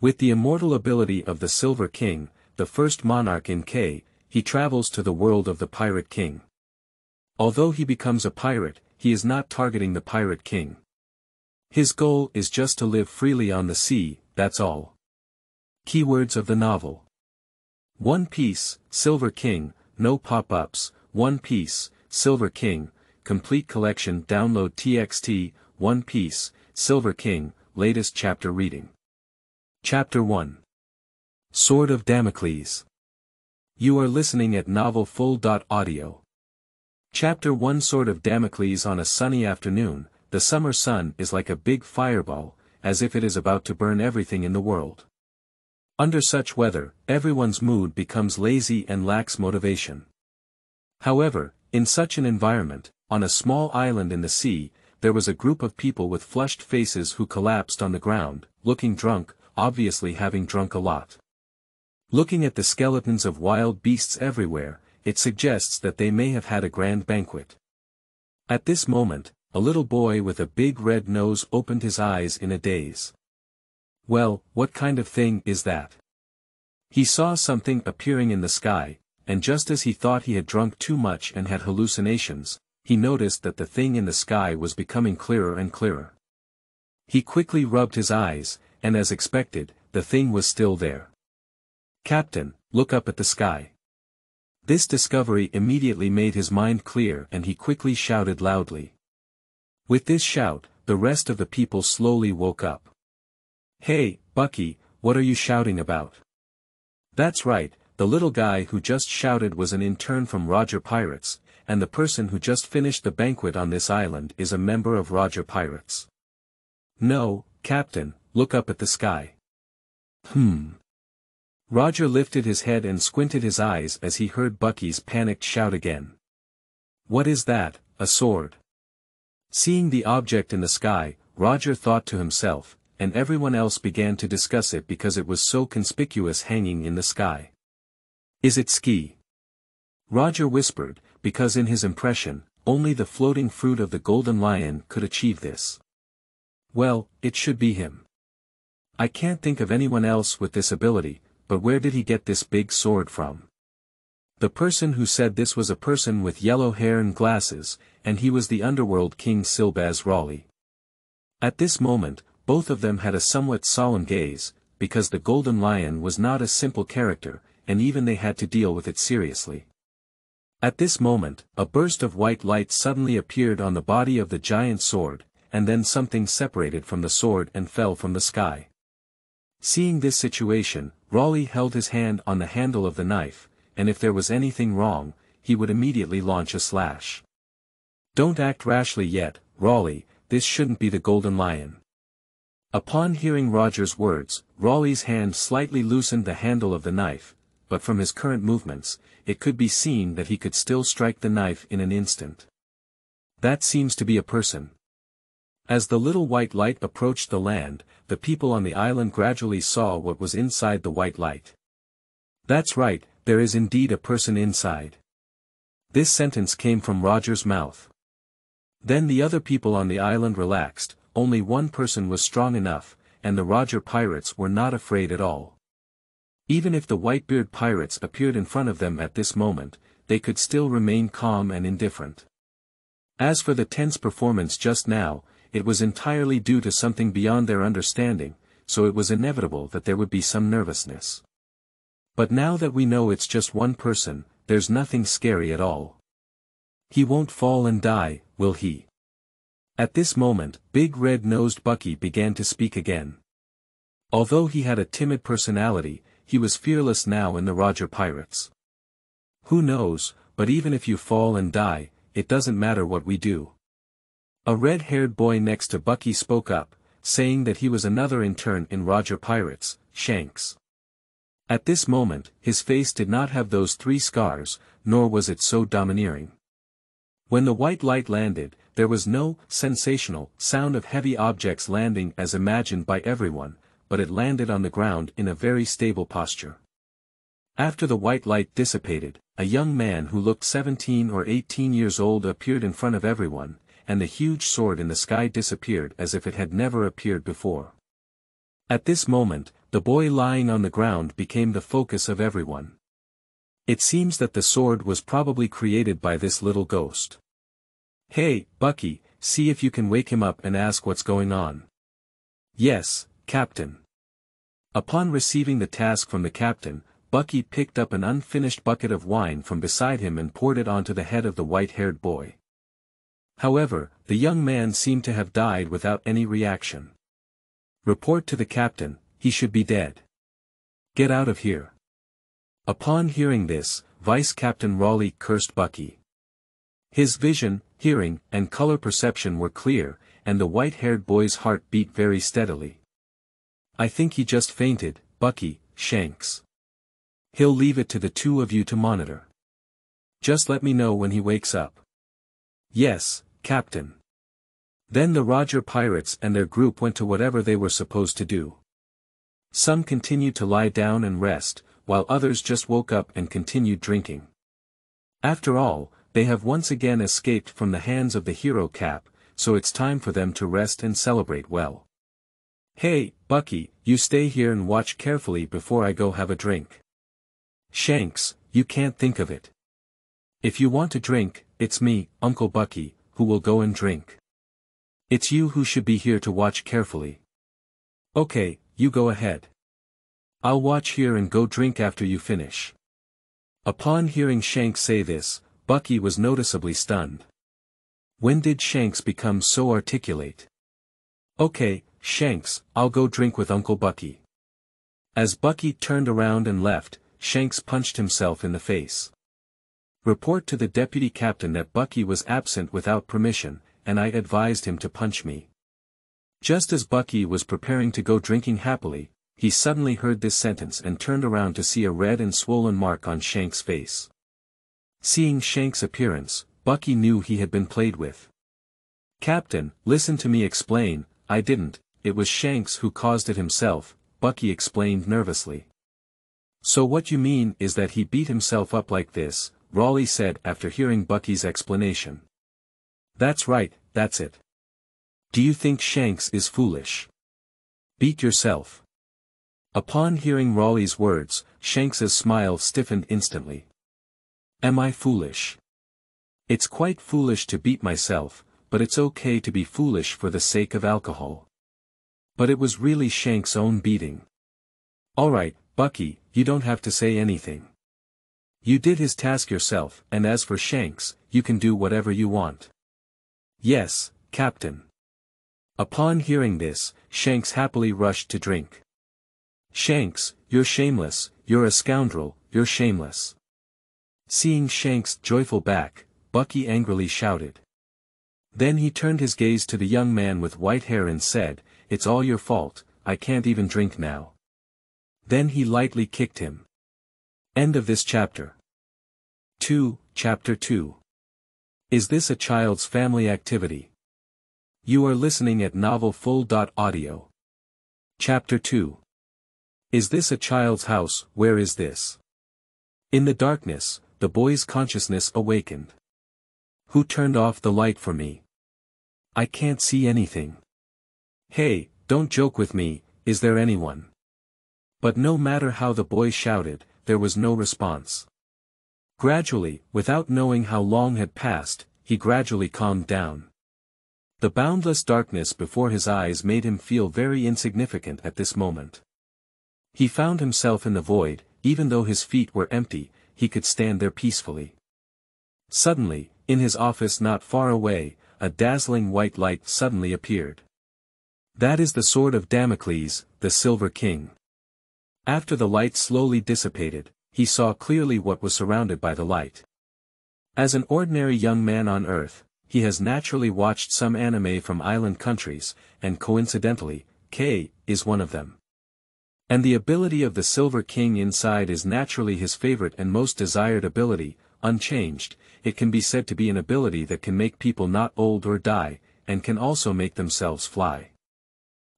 With the immortal ability of the Silver King, the first monarch in K, he travels to the world of the Pirate King. Although he becomes a pirate, he is not targeting the Pirate King. His goal is just to live freely on the sea, that's all. Keywords of the novel. One Piece, Silver King, no pop-ups, One Piece, Silver King, complete collection download TXT, One Piece, Silver King, latest chapter reading. Chapter 1. Sword of Damocles. You are listening at NovelFull.audio. Chapter 1 Sword of Damocles. On a sunny afternoon, the summer sun is like a big fireball, as if it is about to burn everything in the world. Under such weather, everyone's mood becomes lazy and lacks motivation. However, in such an environment, on a small island in the sea, there was a group of people with flushed faces who collapsed on the ground, looking drunk, obviously having drunk a lot. Looking at the skeletons of wild beasts everywhere, it suggests that they may have had a grand banquet. At this moment, a little boy with a big red nose opened his eyes in a daze. Well, what kind of thing is that? He saw something appearing in the sky, and just as he thought he had drunk too much and had hallucinations, he noticed that the thing in the sky was becoming clearer and clearer. He quickly rubbed his eyes, and as expected, the thing was still there. "Captain, look up at the sky." This discovery immediately made his mind clear and he quickly shouted loudly. With this shout, the rest of the people slowly woke up. "Hey, Bucky, what are you shouting about?" That's right, the little guy who just shouted was an intern from Roger Pirates, and the person who just finished the banquet on this island is a member of Roger Pirates. "No, Captain, look up at the sky." Roger lifted his head and squinted his eyes as he heard Bucky's panicked shout again. "What is that, a sword?" Seeing the object in the sky, Roger thought to himself, and everyone else began to discuss it because it was so conspicuous hanging in the sky. "Is it Ski?" Roger whispered, because in his impression, only the floating fruit of the Golden Lion could achieve this. "Well, it should be him. I can't think of anyone else with this ability, but where did he get this big sword from?" The person who said this was a person with yellow hair and glasses, and he was the underworld king Silbaz Raleigh. At this moment, both of them had a somewhat solemn gaze, because the Golden Lion was not a simple character, and even they had to deal with it seriously. At this moment, a burst of white light suddenly appeared on the body of the giant sword, and then something separated from the sword and fell from the sky. Seeing this situation, Raleigh held his hand on the handle of the knife, and if there was anything wrong, he would immediately launch a slash. "Don't act rashly yet, Raleigh, this shouldn't be the Golden Lion." Upon hearing Roger's words, Raleigh's hand slightly loosened the handle of the knife, but from his current movements, it could be seen that he could still strike the knife in an instant. "That seems to be a person." As the little white light approached the land, the people on the island gradually saw what was inside the white light. "That's right, there is indeed a person inside." This sentence came from Roger's mouth. Then the other people on the island relaxed, only one person was strong enough, and the Roger Pirates were not afraid at all. Even if the Whitebeard Pirates appeared in front of them at this moment, they could still remain calm and indifferent. As for the tense performance just now, it was entirely due to something beyond their understanding, so it was inevitable that there would be some nervousness. But now that we know it's just one person, there's nothing scary at all. "He won't fall and die, will he?" At this moment, big red-nosed Bucky began to speak again. Although he had a timid personality, he was fearless now in the Roger Pirates. "Who knows, but even if you fall and die, it doesn't matter what we do." A red-haired boy next to Bucky spoke up, saying that he was another intern in Roger Pirates, Shanks. At this moment, his face did not have those 3 scars, nor was it so domineering. When the white light landed, there was no sensational sound of heavy objects landing as imagined by everyone, but it landed on the ground in a very stable posture. After the white light dissipated, a young man who looked 17 or 18 years old appeared in front of everyone, and the huge sword in the sky disappeared as if it had never appeared before. At this moment, the boy lying on the ground became the focus of everyone. It seems that the sword was probably created by this little ghost. Hey, Bucky, see if you can wake him up and ask what's going on. Yes, Captain. Upon receiving the task from the captain, Bucky picked up an unfinished bucket of wine from beside him and poured it onto the head of the white-haired boy. However, the young man seemed to have died without any reaction. Report to the captain, he should be dead. Get out of here. Upon hearing this, Vice Captain Raleigh cursed Bucky. His vision, hearing, and color perception were clear, and the white-haired boy's heart beat very steadily. I think he just fainted, Bucky, Shanks. He'll leave it to the two of you to monitor. Just let me know when he wakes up. Yes, Captain. Then the Roger pirates and their group went to whatever they were supposed to do. Some continued to lie down and rest, while others just woke up and continued drinking. After all, they have once again escaped from the hands of the hero Cap, so it's time for them to rest and celebrate well. Hey, Bucky, you stay here and watch carefully before I go have a drink. Shanks, you can't think of it. If you want to drink, it's me, Uncle Bucky, who will go and drink. It's you who should be here to watch carefully. Okay, you go ahead. I'll watch here and go drink after you finish. Upon hearing Shanks say this, Bucky was noticeably stunned. When did Shanks become so articulate? Okay, Shanks, I'll go drink with Uncle Bucky. As Bucky turned around and left, Shanks punched himself in the face. Report to the deputy captain that Bucky was absent without permission, and I advised him to punch me. Just as Bucky was preparing to go drinking happily, he suddenly heard this sentence and turned around to see a red and swollen mark on Shanks' face. Seeing Shanks' appearance, Bucky knew he had been played with. Captain, listen to me explain, I didn't, it was Shanks who caused it himself, Bucky explained nervously. So what you mean is that he beat himself up like this, Raleigh said after hearing Bucky's explanation. That's right, that's it. Do you think Shanks is foolish? Beat yourself. Upon hearing Raleigh's words, Shanks's smile stiffened instantly. Am I foolish? It's quite foolish to beat myself, but it's okay to be foolish for the sake of alcohol. But it was really Shanks' own beating. Alright, Bucky, you don't have to say anything. You did his task yourself, and as for Shanks, you can do whatever you want. Yes, Captain. Upon hearing this, Shanks happily rushed to drink. Shanks, you're shameless, you're a scoundrel, you're shameless. Seeing Shanks' joyful back, Bucky angrily shouted. Then he turned his gaze to the young man with white hair and said, It's all your fault, I can't even drink now. Then he lightly kicked him. End of this chapter. Chapter 2. Is this a child's family activity? You are listening at novelfull.audio. Chapter 2. Is this a child's house, where is this? In the darkness, the boy's consciousness awakened. Who turned off the light for me? I can't see anything. Hey, don't joke with me, is there anyone? But no matter how the boy shouted, there was no response. Gradually, without knowing how long had passed, he gradually calmed down. The boundless darkness before his eyes made him feel very insignificant at this moment. He found himself in the void, even though his feet were empty, he could stand there peacefully. Suddenly, in his office not far away, a dazzling white light suddenly appeared. That is the sword of Damocles, the Silver King. After the light slowly dissipated, he saw clearly what was surrounded by the light. As an ordinary young man on Earth, he has naturally watched some anime from island countries, and coincidentally, K is one of them. And the ability of the Silver King inside is naturally his favorite and most desired ability, unchanged. It can be said to be an ability that can make people not old or die, and can also make themselves fly.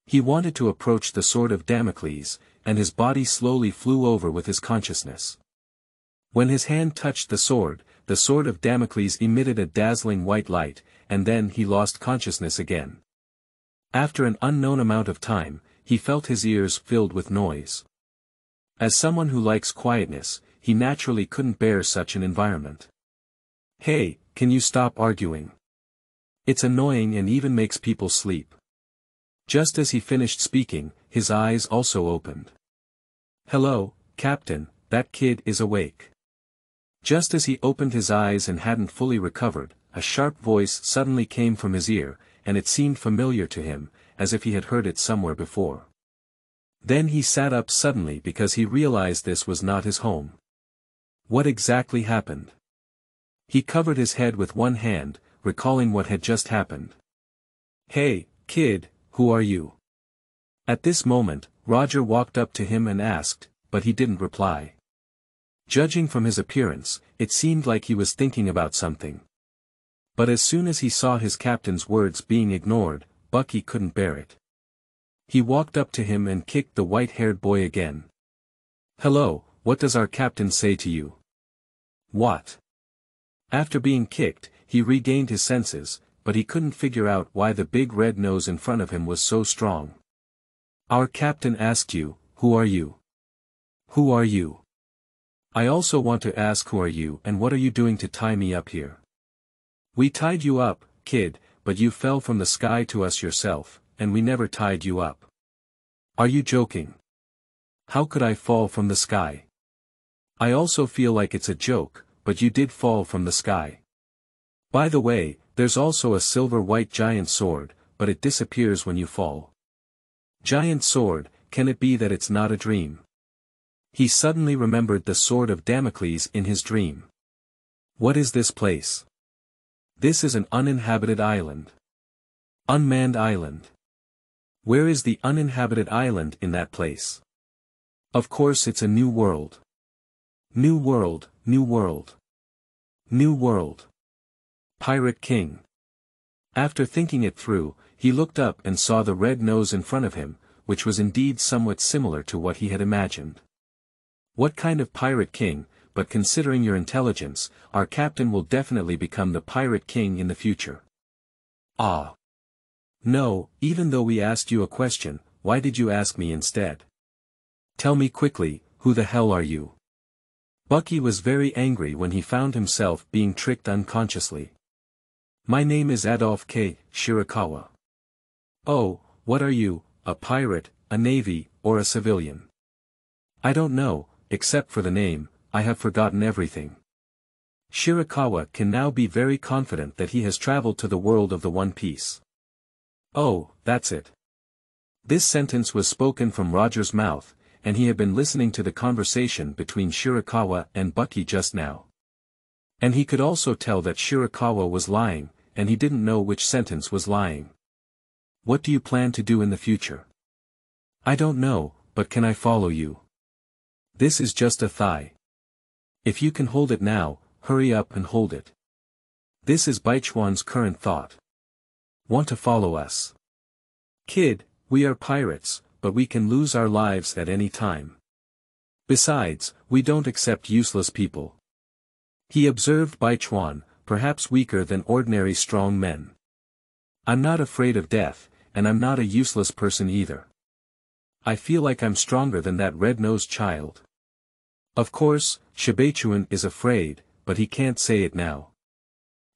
He wanted to approach the sword of Damocles, and his body slowly flew over with his consciousness. When his hand touched the sword of Damocles emitted a dazzling white light, and then he lost consciousness again. After an unknown amount of time, he felt his ears filled with noise. As someone who likes quietness, he naturally couldn't bear such an environment. "Hey, can you stop arguing? It's annoying and even makes people sleep." Just as he finished speaking, his eyes also opened. "Hello, Captain, that kid is awake." Just as he opened his eyes and hadn't fully recovered, a sharp voice suddenly came from his ear, and it seemed familiar to him, as if he had heard it somewhere before. Then he sat up suddenly because he realized this was not his home. What exactly happened? He covered his head with one hand, recalling what had just happened. "Hey, kid, who are you?" At this moment, Roger walked up to him and asked, but he didn't reply. Judging from his appearance, it seemed like he was thinking about something. But as soon as he saw his captain's words being ignored, Bucky couldn't bear it. He walked up to him and kicked the white-haired boy again. "Hello, what does our captain say to you?" "What?" After being kicked, he regained his senses, but he couldn't figure out why the big red nose in front of him was so strong. "Our captain asked you, who are you?" "Who are you?" "I also want to ask who are you and what are you doing to tie me up here?" "We tied you up, kid, but you fell from the sky to us yourself, and we never tied you up." "Are you joking? How could I fall from the sky?" "I also feel like it's a joke, but you did fall from the sky. By the way, there's also a silver-white giant sword, but it disappears when you fall." "Giant sword, can it be that it's not a dream?" He suddenly remembered the sword of Damocles in his dream. "What is this place?" "This is an uninhabited island." "Unmanned island." "Where is the uninhabited island in that place?" "Of course it's a new world." "New world, new world. New world. Pirate King." After thinking it through, he looked up and saw the red nose in front of him, which was indeed somewhat similar to what he had imagined. "What kind of Pirate King, but considering your intelligence, our captain will definitely become the Pirate King in the future." "Ah. No, even though we asked you a question, why did you ask me instead? Tell me quickly, who the hell are you?" Bucky was very angry when he found himself being tricked unconsciously. "My name is Adolf K. Shirakawa." "Oh, what are you, a pirate, a navy, or a civilian?" "I don't know, except for the name, I have forgotten everything." Shirakawa can now be very confident that he has traveled to the world of the One Piece. "Oh, that's it." This sentence was spoken from Roger's mouth, and he had been listening to the conversation between Shirakawa and Bucky just now. And he could also tell that Shirakawa was lying, and he didn't know which sentence was lying. "What do you plan to do in the future?" "I don't know, but can I follow you?" "This is just a thigh. If you can hold it now, hurry up and hold it." This is Baichuan's current thought. "Want to follow us?" "Kid, we are pirates, but we can lose our lives at any time. Besides, we don't accept useless people." He observed Baichuan, perhaps weaker than ordinary strong men. "I'm not afraid of death, and I'm not a useless person either. I feel like I'm stronger than that red-nosed child." Of course, Shibachuan is afraid, but he can't say it now.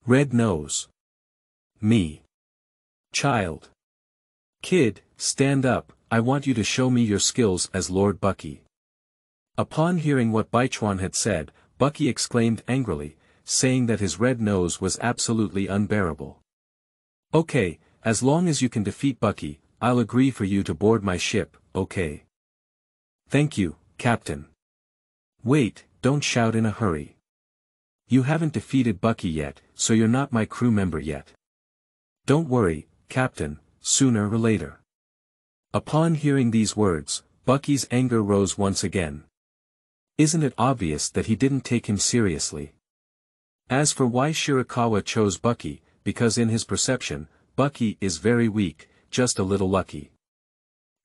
Red nose. Me. Child. Kid, stand up, I want you to show me your skills as Lord Bucky. Upon hearing what Baichuan had said, Bucky exclaimed angrily, saying that his red nose was absolutely unbearable. "Okay, as long as you can defeat Bucky, I'll agree for you to board my ship, okay?" "Thank you, Captain." "Wait, don't shout in a hurry. You haven't defeated Bucky yet, so you're not my crew member yet." "Don't worry, Captain, sooner or later." Upon hearing these words, Bucky's anger rose once again. Isn't it obvious that he didn't take him seriously? As for why Shirakawa chose Bucky, because in his perception, Bucky is very weak, just a little lucky.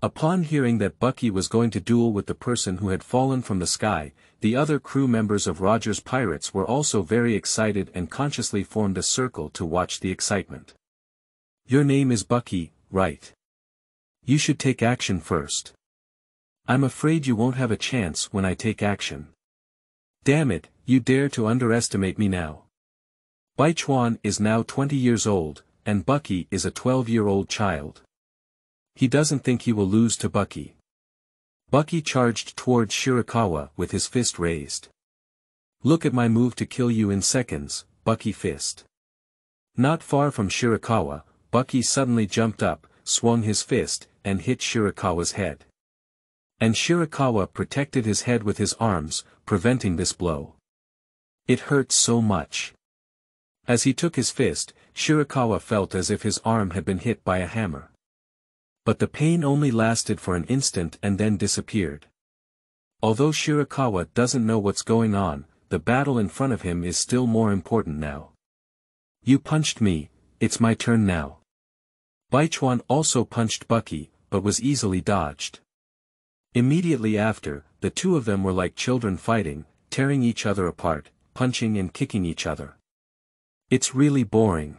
Upon hearing that Bucky was going to duel with the person who had fallen from the sky, the other crew members of Roger's pirates were also very excited and consciously formed a circle to watch the excitement. "Your name is Bucky, right?" You should take action first. I'm afraid you won't have a chance when I take action. Damn it, you dare to underestimate me now. Baichuan is now 20 years old, and Bucky is a 12-year-old child. He doesn't think he will lose to Bucky. Bucky charged towards Shirakawa with his fist raised. Look at my move to kill you in seconds, Bucky fist. Not far from Shirakawa, Bucky suddenly jumped up, swung his fist, and hit Shirakawa's head. And Shirakawa protected his head with his arms, preventing this blow. It hurt so much. As he took his fist, Shirakawa felt as if his arm had been hit by a hammer. But the pain only lasted for an instant and then disappeared. Although Shirakawa doesn't know what's going on, the battle in front of him is still more important now. You punched me, it's my turn now. Baichuan also punched Bucky, but was easily dodged. Immediately after, the two of them were like children fighting, tearing each other apart, punching and kicking each other. It's really boring.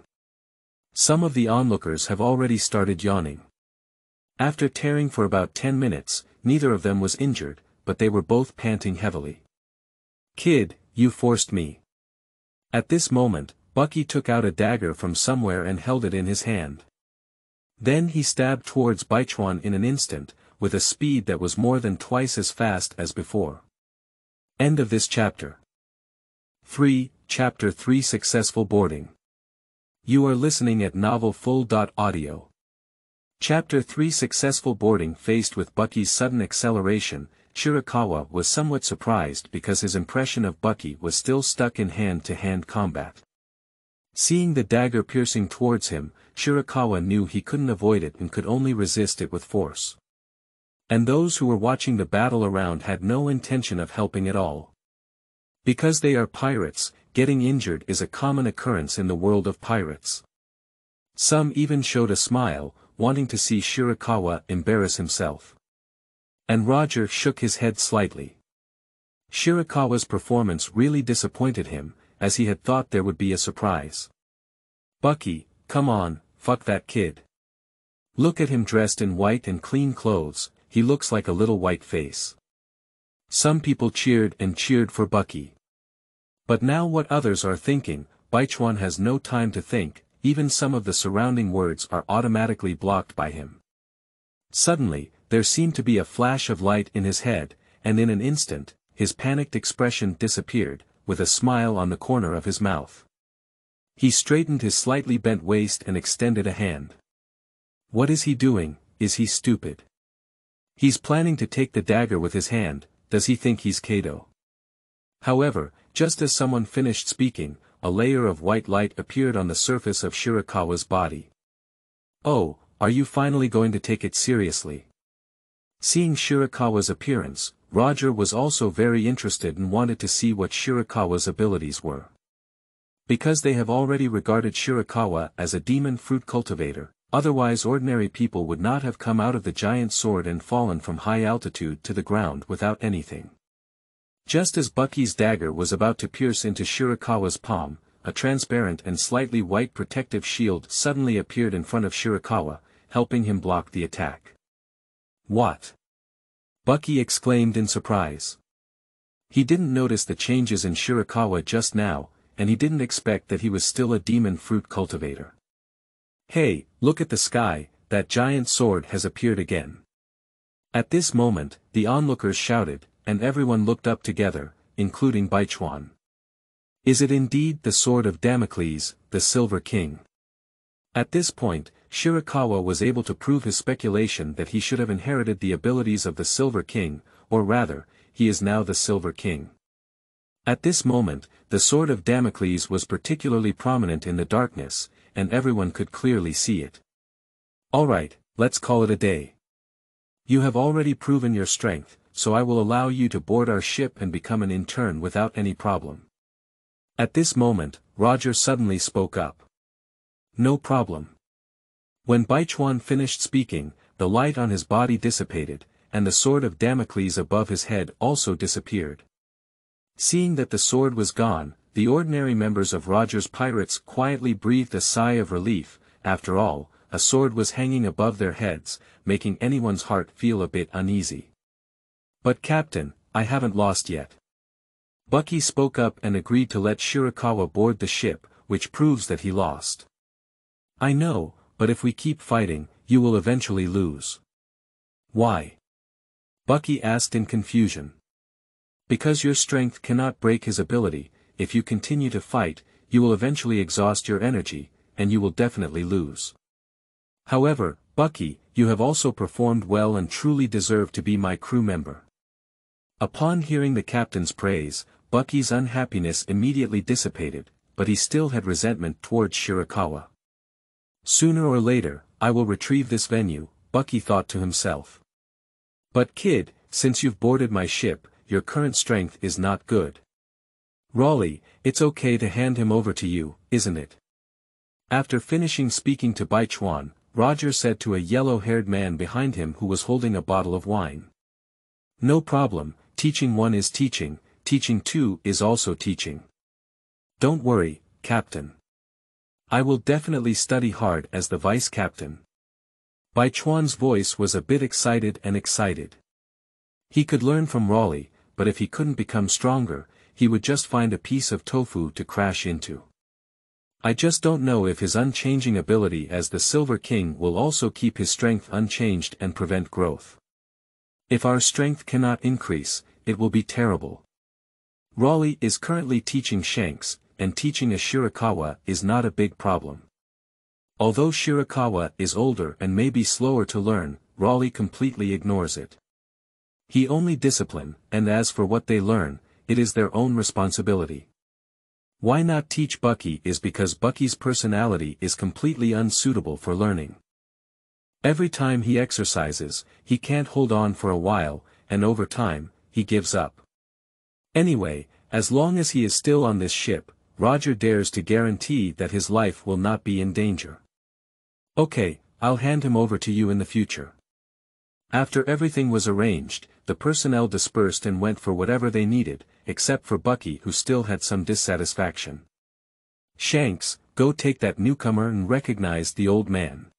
Some of the onlookers have already started yawning. After tearing for about 10 minutes, neither of them was injured, but they were both panting heavily. Kid, you forced me. At this moment, Bucky took out a dagger from somewhere and held it in his hand. Then he stabbed towards Baichuan in an instant, with a speed that was more than twice as fast as before. End of this chapter. 3, Chapter 3 Successful Boarding. You are listening at NovelFull.audio. Chapter 3 Successful Boarding. Faced with Bucky's sudden acceleration, Shirakawa was somewhat surprised because his impression of Bucky was still stuck in hand-to-hand combat. Seeing the dagger piercing towards him, Shirakawa knew he couldn't avoid it and could only resist it with force. And those who were watching the battle around had no intention of helping at all. Because they are pirates, getting injured is a common occurrence in the world of pirates. Some even showed a smile, wanting to see Shirakawa embarrass himself. And Roger shook his head slightly. Shirakawa's performance really disappointed him, as he had thought there would be a surprise. Bucky, come on, fuck that kid. Look at him dressed in white and clean clothes, he looks like a little white face. Some people cheered and cheered for Bucky. But now what others are thinking, Baichuan has no time to think, even some of the surrounding words are automatically blocked by him. Suddenly, there seemed to be a flash of light in his head, and in an instant, his panicked expression disappeared, with a smile on the corner of his mouth. He straightened his slightly bent waist and extended a hand. What is he doing? Is he stupid? He's planning to take the dagger with his hand. Does he think he's Kado? However, just as someone finished speaking, a layer of white light appeared on the surface of Shirakawa's body. Oh, are you finally going to take it seriously? Seeing Shirakawa's appearance, Roger was also very interested and wanted to see what Shirakawa's abilities were. Because they have already regarded Shirakawa as a demon fruit cultivator, otherwise ordinary people would not have come out of the giant sword and fallen from high altitude to the ground without anything. Just as Bucky's dagger was about to pierce into Shirakawa's palm, a transparent and slightly white protective shield suddenly appeared in front of Shirakawa, helping him block the attack. What? Bucky exclaimed in surprise. He didn't notice the changes in Shirakawa just now, and he didn't expect that he was still a demon fruit cultivator. Hey, look at the sky, that giant sword has appeared again. At this moment, the onlookers shouted, and everyone looked up together, including Baichuan. Is it indeed the sword of Damocles, the Silver King? At this point, Shirakawa was able to prove his speculation that he should have inherited the abilities of the Silver King, or rather, he is now the Silver King. At this moment, the sword of Damocles was particularly prominent in the darkness, and everyone could clearly see it. Alright, let's call it a day. You have already proven your strength, so I will allow you to board our ship and become an intern without any problem. At this moment, Roger suddenly spoke up. No problem. When Baichuan finished speaking, the light on his body dissipated, and the sword of Damocles above his head also disappeared. Seeing that the sword was gone, the ordinary members of Roger's pirates quietly breathed a sigh of relief. After all, a sword was hanging above their heads, making anyone's heart feel a bit uneasy. "But Captain, I haven't lost yet." Bucky spoke up and agreed to let Shirakawa board the ship, which proves that he lost. "I know, but if we keep fighting, you will eventually lose." "Why?" Bucky asked in confusion. "Because your strength cannot break his ability. If you continue to fight, you will eventually exhaust your energy, and you will definitely lose. However, Bucky, you have also performed well and truly deserve to be my crew member." Upon hearing the captain's praise, Bucky's unhappiness immediately dissipated, but he still had resentment towards Shirakawa. "Sooner or later, I will retrieve this venue," Bucky thought to himself. "But kid, since you've boarded my ship, your current strength is not good. Raleigh, it's okay to hand him over to you, isn't it?" After finishing speaking to Baichuan, Roger said to a yellow-haired man behind him who was holding a bottle of wine. "No problem, teaching one is teaching, teaching two is also teaching. Don't worry, Captain. I will definitely study hard as the vice-captain." Baichuan's voice was a bit excited. He could learn from Raleigh, but if he couldn't become stronger, he would just find a piece of tofu to crash into. "I just don't know if his unchanging ability as the Silver King will also keep his strength unchanged and prevent growth. If our strength cannot increase, it will be terrible." Raleigh is currently teaching Shanks, and teaching a Shirakawa is not a big problem. Although Shirakawa is older and may be slower to learn, Raleigh completely ignores it. He only discipline, and as for what they learn, it is their own responsibility. Why not teach Bucky is because Bucky's personality is completely unsuitable for learning. Every time he exercises, he can't hold on for a while, and over time, he gives up. Anyway, as long as he is still on this ship, Roger dares to guarantee that his life will not be in danger. "Okay, I'll hand him over to you in the future." After everything was arranged, the personnel dispersed and went for whatever they needed, except for Bucky who still had some dissatisfaction. "Shanks, go take that newcomer and recognize the old man.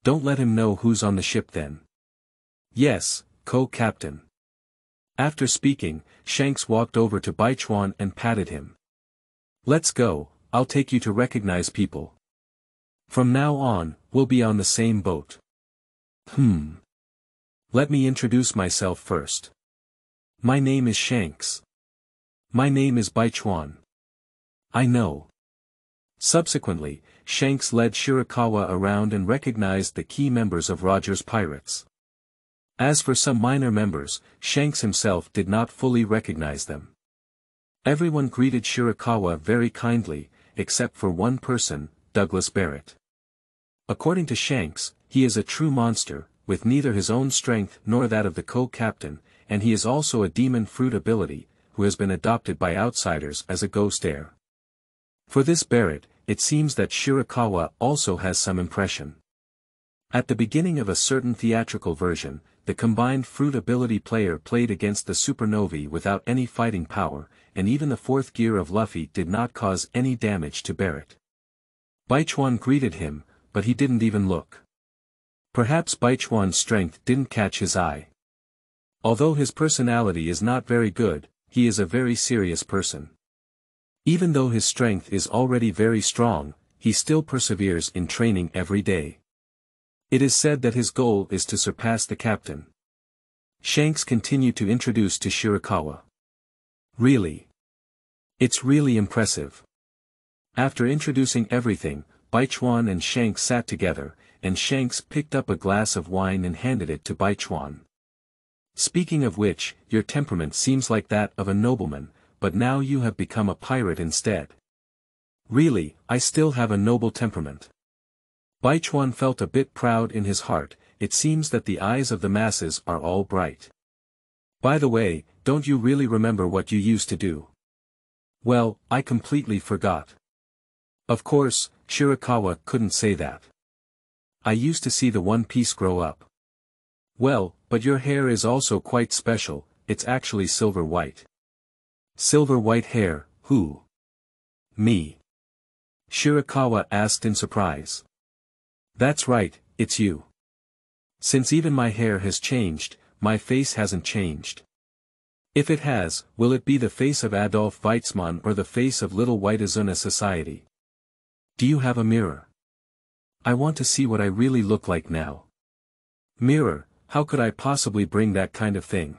Don't let him know who's on the ship then." "Yes, co-captain." After speaking, Shanks walked over to Baichuan and patted him. "Let's go, I'll take you to recognize people. From now on, we'll be on the same boat." Let me introduce myself first. My name is Shanks." "My name is Baichuan." "I know." Subsequently, Shanks led Shirakawa around and recognized the key members of Roger's pirates. As for some minor members, Shanks himself did not fully recognize them. Everyone greeted Shirakawa very kindly, except for one person, Douglas Barrett. According to Shanks, he is a true monster, with neither his own strength nor that of the co-captain, and he is also a demon fruit ability, who has been adopted by outsiders as a ghost heir. For this Barrett, it seems that Shirakawa also has some impression. At the beginning of a certain theatrical version, the combined fruit ability player played against the supernovae without any fighting power, and even the fourth gear of Luffy did not cause any damage to Barrett. Baichuan greeted him, but he didn't even look. Perhaps Baichuan's strength didn't catch his eye. Although his personality is not very good, he is a very serious person. Even though his strength is already very strong, he still perseveres in training every day. It is said that his goal is to surpass the captain. Shanks continued to introduce to Shirakawa. "Really? It's really impressive." After introducing everything, Baichuan and Shanks sat together, and Shanks picked up a glass of wine and handed it to Baichuan. "Speaking of which, your temperament seems like that of a nobleman, but now you have become a pirate instead." "Really, I still have a noble temperament." Baichuan felt a bit proud in his heart. It seems that the eyes of the masses are all bright. "By the way, don't you really remember what you used to do?" "Well, I completely forgot." Of course, Shirakawa couldn't say that. "I used to see the One Piece grow up." "Well, but your hair is also quite special, it's actually silver white." "Silver white hair, who?" "Me." Shirakawa asked in surprise. That's right, it's you. Since even my hair has changed, my face hasn't changed. If it has, will it be the face of Adolf Weizmann or the face of Little White Azuna Society? Do you have a mirror? I want to see what I really look like now. Mirror, how could I possibly bring that kind of thing?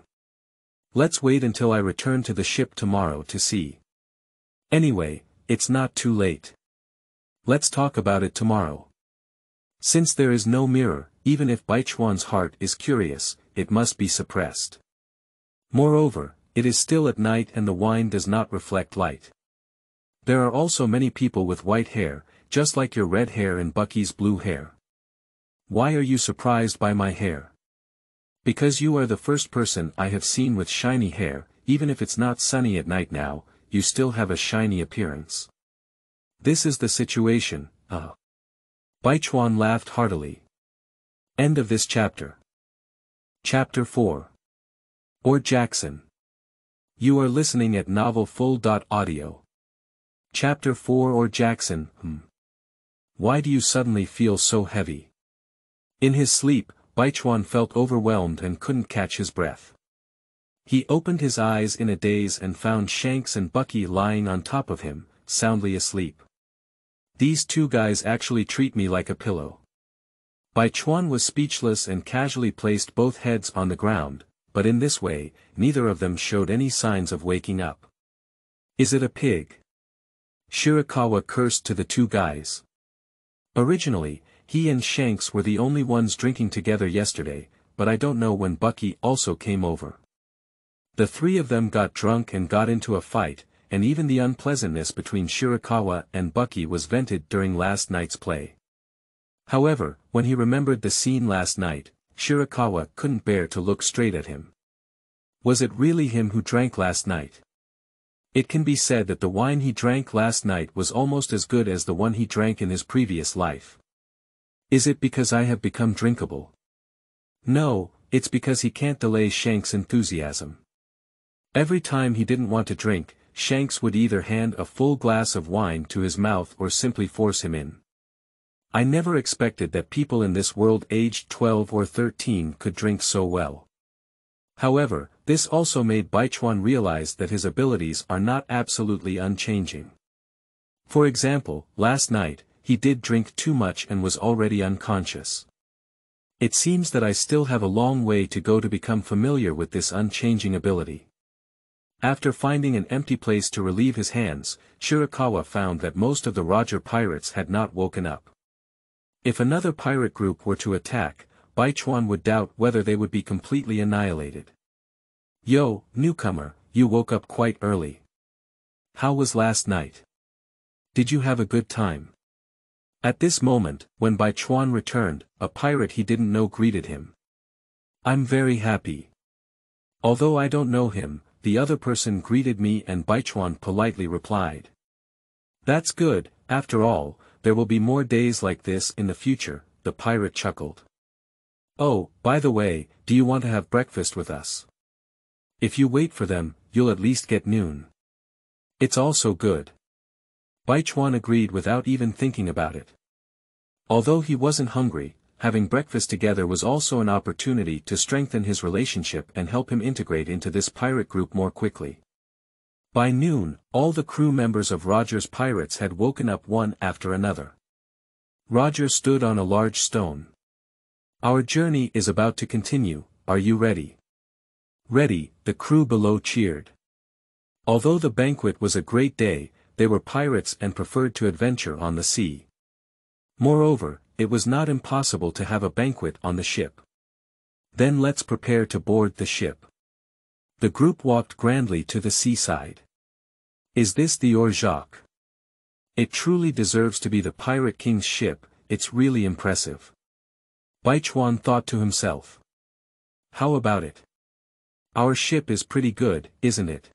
Let's wait until I return to the ship tomorrow to see. Anyway, it's not too late. Let's talk about it tomorrow. Since there is no mirror, even if Baichuan's heart is curious, it must be suppressed. Moreover, it is still at night and the wine does not reflect light. There are also many people with white hair, just like your red hair and Bucky's blue hair. Why are you surprised by my hair? Because you are the first person I have seen with shiny hair, even if it's not sunny at night now, you still have a shiny appearance. This is the situation, Baichuan laughed heartily. End of this chapter. Chapter 4. Or Jackson. You are listening at novelfull.audio. Chapter 4 Or Jackson. Why do you suddenly feel so heavy? In his sleep, Baichuan felt overwhelmed and couldn't catch his breath. He opened his eyes in a daze and found Shanks and Bucky lying on top of him, soundly asleep. These two guys actually treat me like a pillow. Baichuan was speechless and casually placed both heads on the ground, but in this way, neither of them showed any signs of waking up. Is it a pig? Shirakawa cursed to the two guys. Originally, he and Shanks were the only ones drinking together yesterday, but I don't know when Bucky also came over. The three of them got drunk and got into a fight, and even the unpleasantness between Shirakawa and Bucky was vented during last night's play. However, when he remembered the scene last night, Shirakawa couldn't bear to look straight at him. Was it really him who drank last night? It can be said that the wine he drank last night was almost as good as the one he drank in his previous life. Is it because I have become drinkable? No, it's because he can't delay Shanks' enthusiasm. Every time he didn't want to drink, Shanks would either hand a full glass of wine to his mouth or simply force him in. I never expected that people in this world aged 12 or 13 could drink so well. However, this also made Baichuan realize that his abilities are not absolutely unchanging. For example, last night, he did drink too much and was already unconscious. It seems that I still have a long way to go to become familiar with this unchanging ability. After finding an empty place to relieve his hands, Shirakawa found that most of the Roger pirates had not woken up. If another pirate group were to attack, Baichuan would doubt whether they would be completely annihilated. Yo, newcomer, you woke up quite early. How was last night? Did you have a good time? At this moment, when Baichuan returned, a pirate he didn't know greeted him. I'm very happy. Although I don't know him, the other person greeted me and Baichuan politely replied. That's good, after all, there will be more days like this in the future, the pirate chuckled. Oh, by the way, do you want to have breakfast with us? If you wait for them, you'll at least get noon. It's also good. Baichuan agreed without even thinking about it. Although he wasn't hungry, having breakfast together was also an opportunity to strengthen his relationship and help him integrate into this pirate group more quickly. By noon, all the crew members of Roger's pirates had woken up one after another. Roger stood on a large stone. Our journey is about to continue, are you ready? Ready, the crew below cheered. Although the banquet was a great day, they were pirates and preferred to adventure on the sea. Moreover, it was not impossible to have a banquet on the ship. Then let's prepare to board the ship. The group walked grandly to the seaside. Is this the Orgeat? It truly deserves to be the Pirate King's ship, it's really impressive. Baichuan thought to himself. How about it? Our ship is pretty good, isn't it?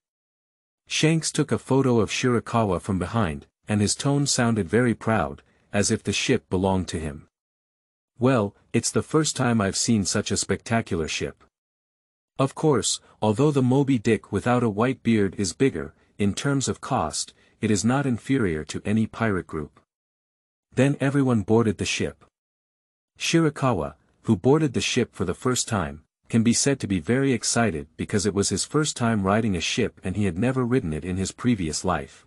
Shanks took a photo of Shirakawa from behind, and his tone sounded very proud, as if the ship belonged to him. Well, it's the first time I've seen such a spectacular ship. Of course, although the Moby Dick without a white beard is bigger, in terms of cost, it is not inferior to any pirate group. Then everyone boarded the ship. Shirakawa, who boarded the ship for the first time, can be said to be very excited because it was his first time riding a ship and he had never ridden it in his previous life.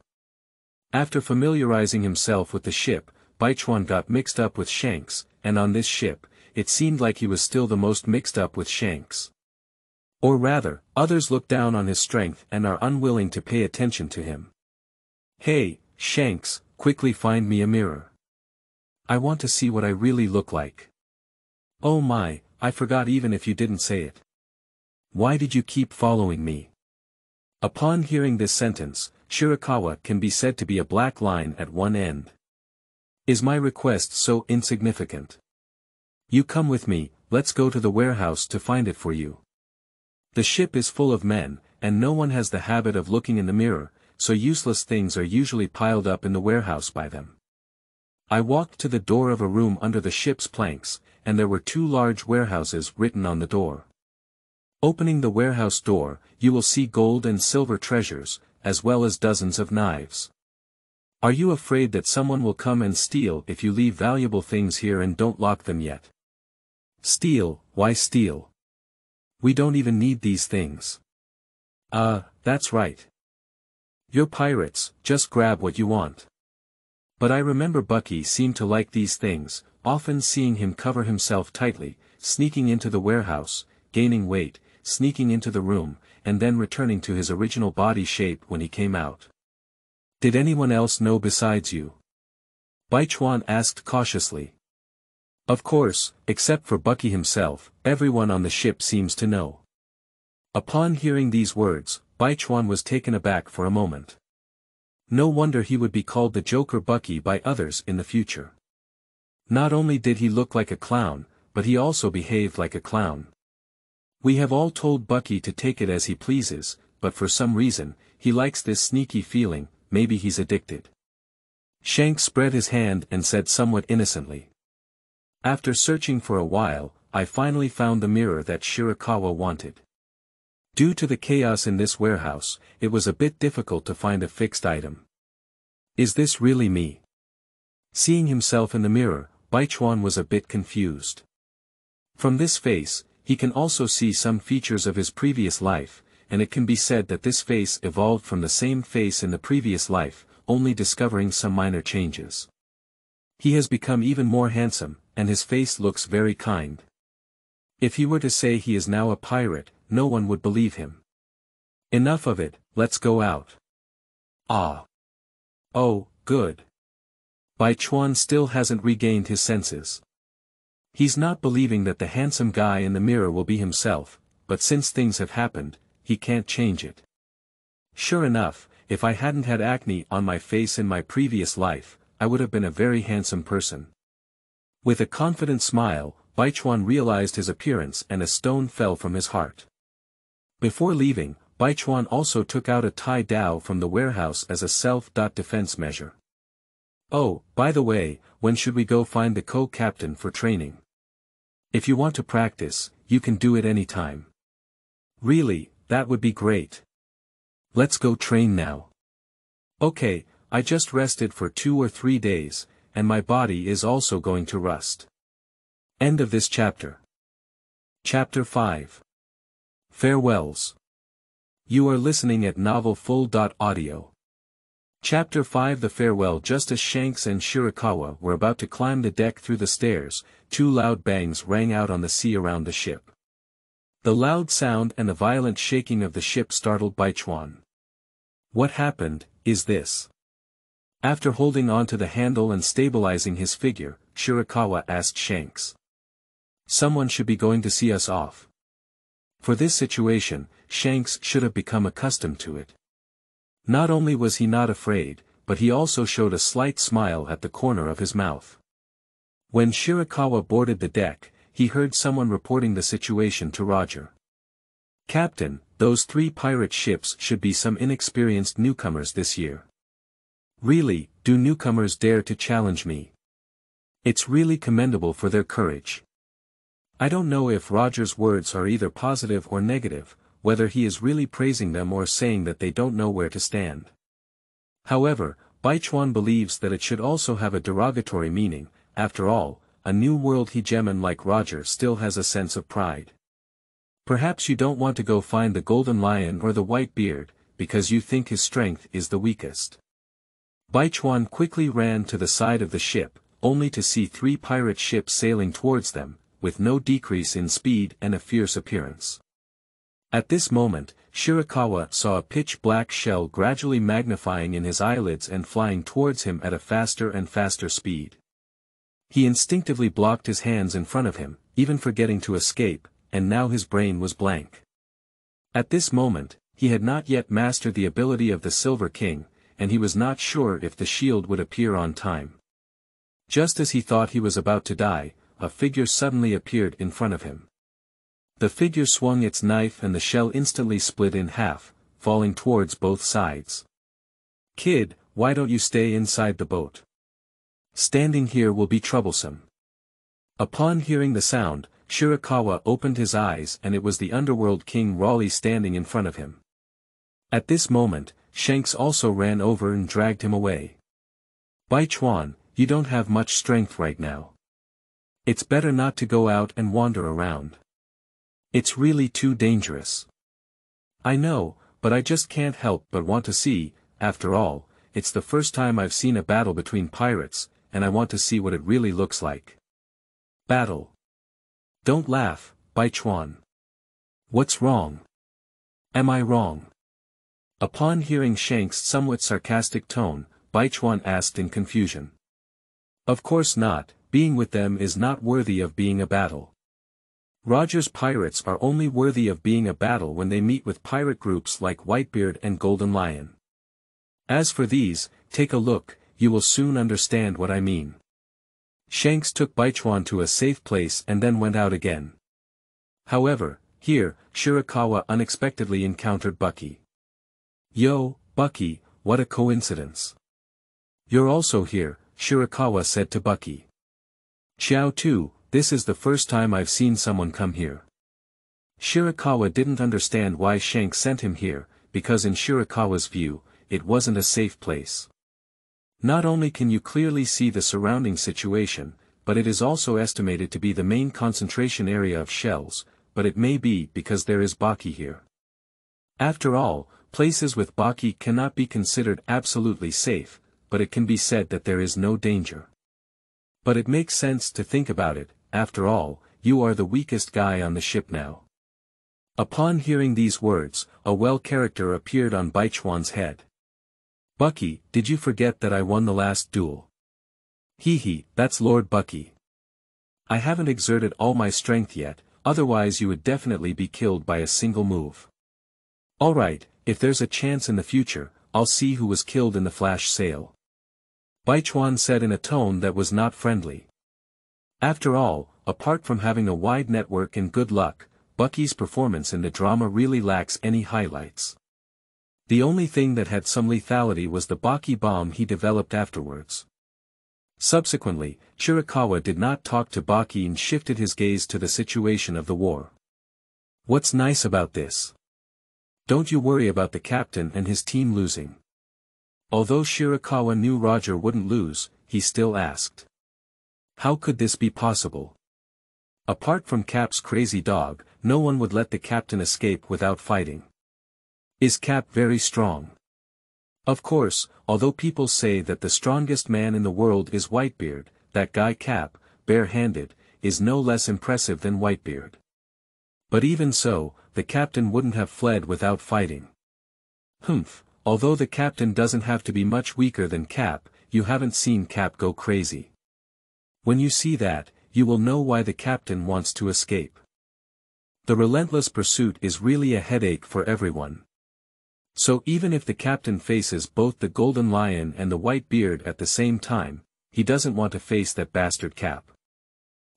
After familiarizing himself with the ship, Baichuan got mixed up with Shanks, and on this ship, it seemed like he was still the most mixed up with Shanks. Or rather, others look down on his strength and are unwilling to pay attention to him. Hey, Shanks, quickly find me a mirror. I want to see what I really look like. Oh my, I forgot even if you didn't say it. Why did you keep following me? Upon hearing this sentence, Shirakawa can be said to be a black line at one end. Is my request so insignificant? You come with me, let's go to the warehouse to find it for you. The ship is full of men, and no one has the habit of looking in the mirror, so useless things are usually piled up in the warehouse by them. I walked to the door of a room under the ship's planks, and there were 2 large warehouses written on the door. Opening the warehouse door, you will see gold and silver treasures, as well as dozens of knives. Are you afraid that someone will come and steal if you leave valuable things here and don't lock them yet? Steal, why steal? We don't even need these things. That's right. You're pirates, just grab what you want. But I remember Bucky seemed to like these things, often seeing him cover himself tightly, sneaking into the warehouse, gaining weight, sneaking into the room, and then returning to his original body shape when he came out. Did anyone else know besides you? Baichuan asked cautiously. Of course, except for Bucky himself, everyone on the ship seems to know. Upon hearing these words, Baichuan was taken aback for a moment. No wonder he would be called the Joker Bucky by others in the future. Not only did he look like a clown, but he also behaved like a clown. We have all told Bucky to take it as he pleases, but for some reason, he likes this sneaky feeling, maybe he's addicted. Shanks spread his hand and said somewhat innocently. After searching for a while, I finally found the mirror that Shirakawa wanted. Due to the chaos in this warehouse, it was a bit difficult to find a fixed item. Is this really me? Seeing himself in the mirror, Baichuan was a bit confused. From this face, he can also see some features of his previous life, and it can be said that this face evolved from the same face in the previous life, only discovering some minor changes. He has become even more handsome, and his face looks very kind. If he were to say he is now a pirate, no one would believe him. Enough of it, let's go out. Ah. Oh, good. Baichuan still hasn't regained his senses. He's not believing that the handsome guy in the mirror will be himself, but since things have happened, he can't change it. Sure enough, if I hadn't had acne on my face in my previous life, I would have been a very handsome person. With a confident smile, Baichuan realized his appearance and a stone fell from his heart. Before leaving, Baichuan also took out a Tai Dao from the warehouse as a self-defense measure. Oh, by the way, when should we go find the co-captain for training? If you want to practice, you can do it anytime. Really, that would be great. Let's go train now. Okay, I just rested for 2 or 3 days, and my body is also going to rust. End of this chapter. Chapter 5. Farewells. You are listening at novelfull.audio. Chapter 5. The farewell. Just as Shanks and Shirakawa were about to climb the deck through the stairs, 2 loud bangs rang out on the sea around the ship. The loud sound and the violent shaking of the ship startled Baichuan. What happened, is this? After holding on to the handle and stabilizing his figure, Shirakawa asked Shanks. Someone should be going to see us off. For this situation, Shanks should have become accustomed to it. Not only was he not afraid, but he also showed a slight smile at the corner of his mouth. When Shirakawa boarded the deck, he heard someone reporting the situation to Roger. Captain, those 3 pirate ships should be some inexperienced newcomers this year. Really, do newcomers dare to challenge me? It's really commendable for their courage. I don't know if Roger's words are either positive or negative, whether he is really praising them or saying that they don't know where to stand. However, Baichuan believes that it should also have a derogatory meaning. After all, a New World hegemon like Roger still has a sense of pride. Perhaps you don't want to go find the Golden Lion or the White Beard, because you think his strength is the weakest. Baichuan quickly ran to the side of the ship, only to see 3 pirate ships sailing towards them, with no decrease in speed and a fierce appearance. At this moment, Shirakawa saw a pitch-black shell gradually magnifying in his eyelids and flying towards him at a faster and faster speed. He instinctively blocked his hands in front of him, even forgetting to escape, and now his brain was blank. At this moment, he had not yet mastered the ability of the Silver King, and he was not sure if the shield would appear on time. Just as he thought he was about to die, a figure suddenly appeared in front of him. The figure swung its knife and the shell instantly split in half, falling towards both sides. "Kid, why don't you stay inside the boat? Standing here will be troublesome." Upon hearing the sound, Shirakawa opened his eyes and it was the Underworld King Raleigh standing in front of him. At this moment, Shanks also ran over and dragged him away. "Baichuan, you don't have much strength right now. It's better not to go out and wander around. It's really too dangerous." "I know, but I just can't help but want to see. After all, it's the first time I've seen a battle between pirates, and I want to see what it really looks like." "Battle? Don't laugh, Baichuan. What's wrong? Am I wrong?" Upon hearing Shanks' somewhat sarcastic tone, Baichuan asked in confusion. "Of course not, being with them is not worthy of being a battle. Roger's pirates are only worthy of being a battle when they meet with pirate groups like Whitebeard and Golden Lion. As for these, take a look, you will soon understand what I mean." Shanks took Baichuan to a safe place and then went out again. However, here, Shirakawa unexpectedly encountered Bucky. "Yo, Bucky, what a coincidence. You're also here," Shirakawa said to Bucky. "Xiao too, this is the first time I've seen someone come here." Shirakawa didn't understand why Shanks sent him here, because in Shirakawa's view, it wasn't a safe place. Not only can you clearly see the surrounding situation, but it is also estimated to be the main concentration area of shells, but it may be because there is Baki here. After all, places with Baki cannot be considered absolutely safe, but it can be said that there is no danger. But it makes sense to think about it, after all, you are the weakest guy on the ship now. Upon hearing these words, a well character appeared on Baichuan's head. "Bucky, did you forget that I won the last duel?" "Hee, that's Lord Bucky. I haven't exerted all my strength yet, otherwise you would definitely be killed by a single move. Alright, if there's a chance in the future, I'll see who was killed in the flash sale," Baichuan said in a tone that was not friendly. After all, apart from having a wide network and good luck, Bucky's performance in the drama really lacks any highlights. The only thing that had some lethality was the Baki bomb he developed afterwards. Subsequently, Shirakawa did not talk to Baki and shifted his gaze to the situation of the war. "What's nice about this? Don't you worry about the captain and his team losing." Although Shirakawa knew Roger wouldn't lose, he still asked. How could this be possible? Apart from Cap's crazy dog, no one would let the captain escape without fighting. Is Cap very strong? Of course, although people say that the strongest man in the world is Whitebeard, that guy Cap, bare-handed, is no less impressive than Whitebeard. But even so, the captain wouldn't have fled without fighting. Although the captain doesn't have to be much weaker than Cap, you haven't seen Cap go crazy. When you see that, you will know why the captain wants to escape. The relentless pursuit is really a headache for everyone. So even if the captain faces both the Golden Lion and the White Beard at the same time, he doesn't want to face that bastard Cap.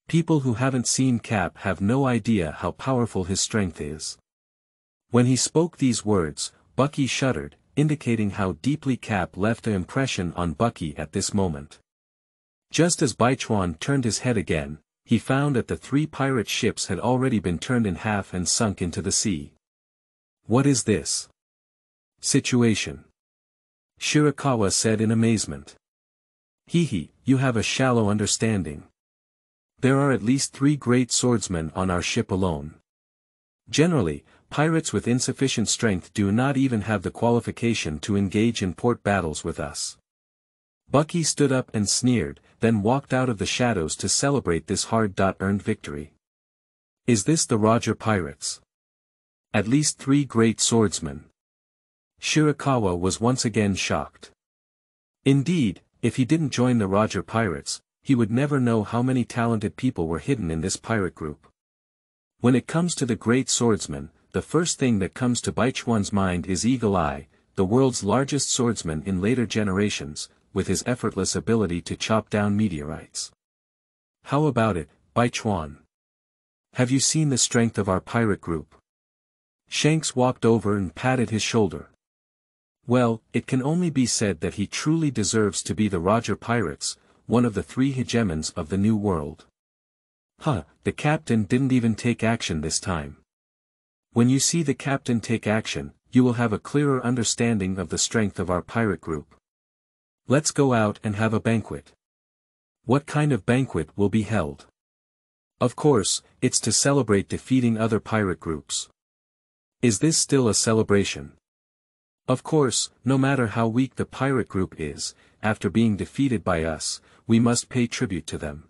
People who haven't seen Cap have no idea how powerful his strength is. When he spoke these words, Bucky shuddered, indicating how deeply Cap left an impression on Bucky at this moment. Just as Baichuan turned his head again, he found that the 3 pirate ships had already been turned in half and sunk into the sea. What is this situation? Shirakawa said in amazement. You have a shallow understanding. There are at least 3 great swordsmen on our ship alone. Generally, pirates with insufficient strength do not even have the qualification to engage in port battles with us. Bucky stood up and sneered, then walked out of the shadows to celebrate this hard-earned victory. Is this the Roger Pirates? At least 3 great swordsmen. Shirakawa was once again shocked. Indeed, if he didn't join the Roger Pirates, he would never know how many talented people were hidden in this pirate group. When it comes to the great swordsman, the first thing that comes to Baichuan's mind is Eagle Eye, the world's largest swordsman in later generations, with his effortless ability to chop down meteorites. How about it, Baichuan? Have you seen the strength of our pirate group? Shanks walked over and patted his shoulder. Well, it can only be said that he truly deserves to be the Roger Pirates, one of the 3 hegemons of the New World. The captain didn't even take action this time. When you see the captain take action, you will have a clearer understanding of the strength of our pirate group. Let's go out and have a banquet. What kind of banquet will be held? Of course, it's to celebrate defeating other pirate groups. Is this still a celebration? Of course, no matter how weak the pirate group is, after being defeated by us, we must pay tribute to them.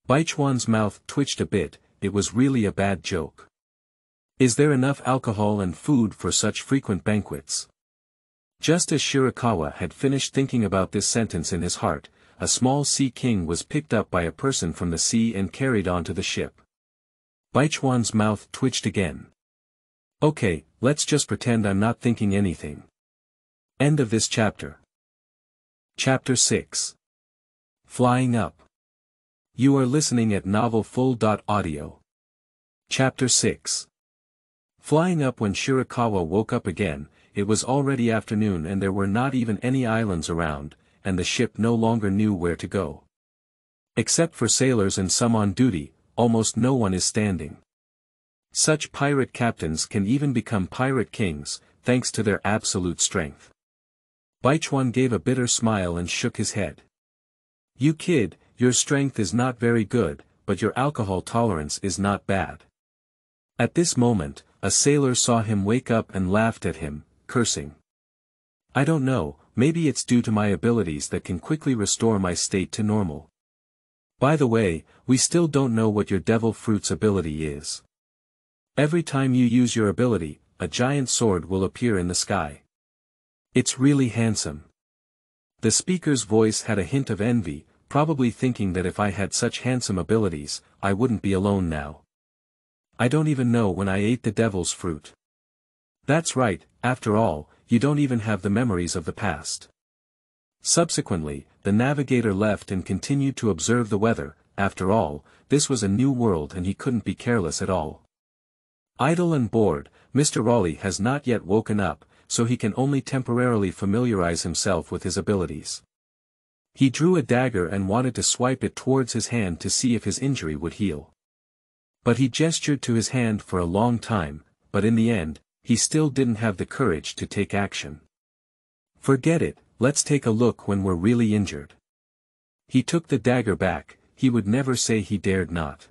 Baichuan's mouth twitched a bit, it was really a bad joke. Is there enough alcohol and food for such frequent banquets? Just as Shirakawa had finished thinking about this sentence in his heart, a small sea king was picked up by a person from the sea and carried onto the ship. Baichuan's mouth twitched again. Okay, let's just pretend I'm not thinking anything. End of this chapter. Chapter 6. Flying Up. You are listening at NovelFull.audio. Chapter 6. Flying up. When Shirakawa woke up again, it was already afternoon and there were not even any islands around, and the ship no longer knew where to go. Except for sailors and some on duty, almost no one is standing. Such pirate captains can even become pirate kings, thanks to their absolute strength. Baichuan gave a bitter smile and shook his head. You kid, your strength is not very good, but your alcohol tolerance is not bad. At this moment, a sailor saw him wake up and laughed at him, cursing. I don't know, maybe it's due to my abilities that can quickly restore my state to normal. By the way, we still don't know what your devil fruit's ability is. Every time you use your ability, a giant sword will appear in the sky. It's really handsome. The speaker's voice had a hint of envy, probably thinking that if I had such handsome abilities, I wouldn't be alone now. I don't even know when I ate the devil's fruit. That's right, after all, you don't even have the memories of the past. Subsequently, the navigator left and continued to observe the weather. After all, this was a new world and he couldn't be careless at all. Idle and bored, Mr. Raleigh has not yet woken up, so he can only temporarily familiarize himself with his abilities. He drew a dagger and wanted to swipe it towards his hand to see if his injury would heal. But he gestured to his hand for a long time, but in the end, he still didn't have the courage to take action. Forget it, let's take a look when we're really injured. He took the dagger back, he would never say he dared not.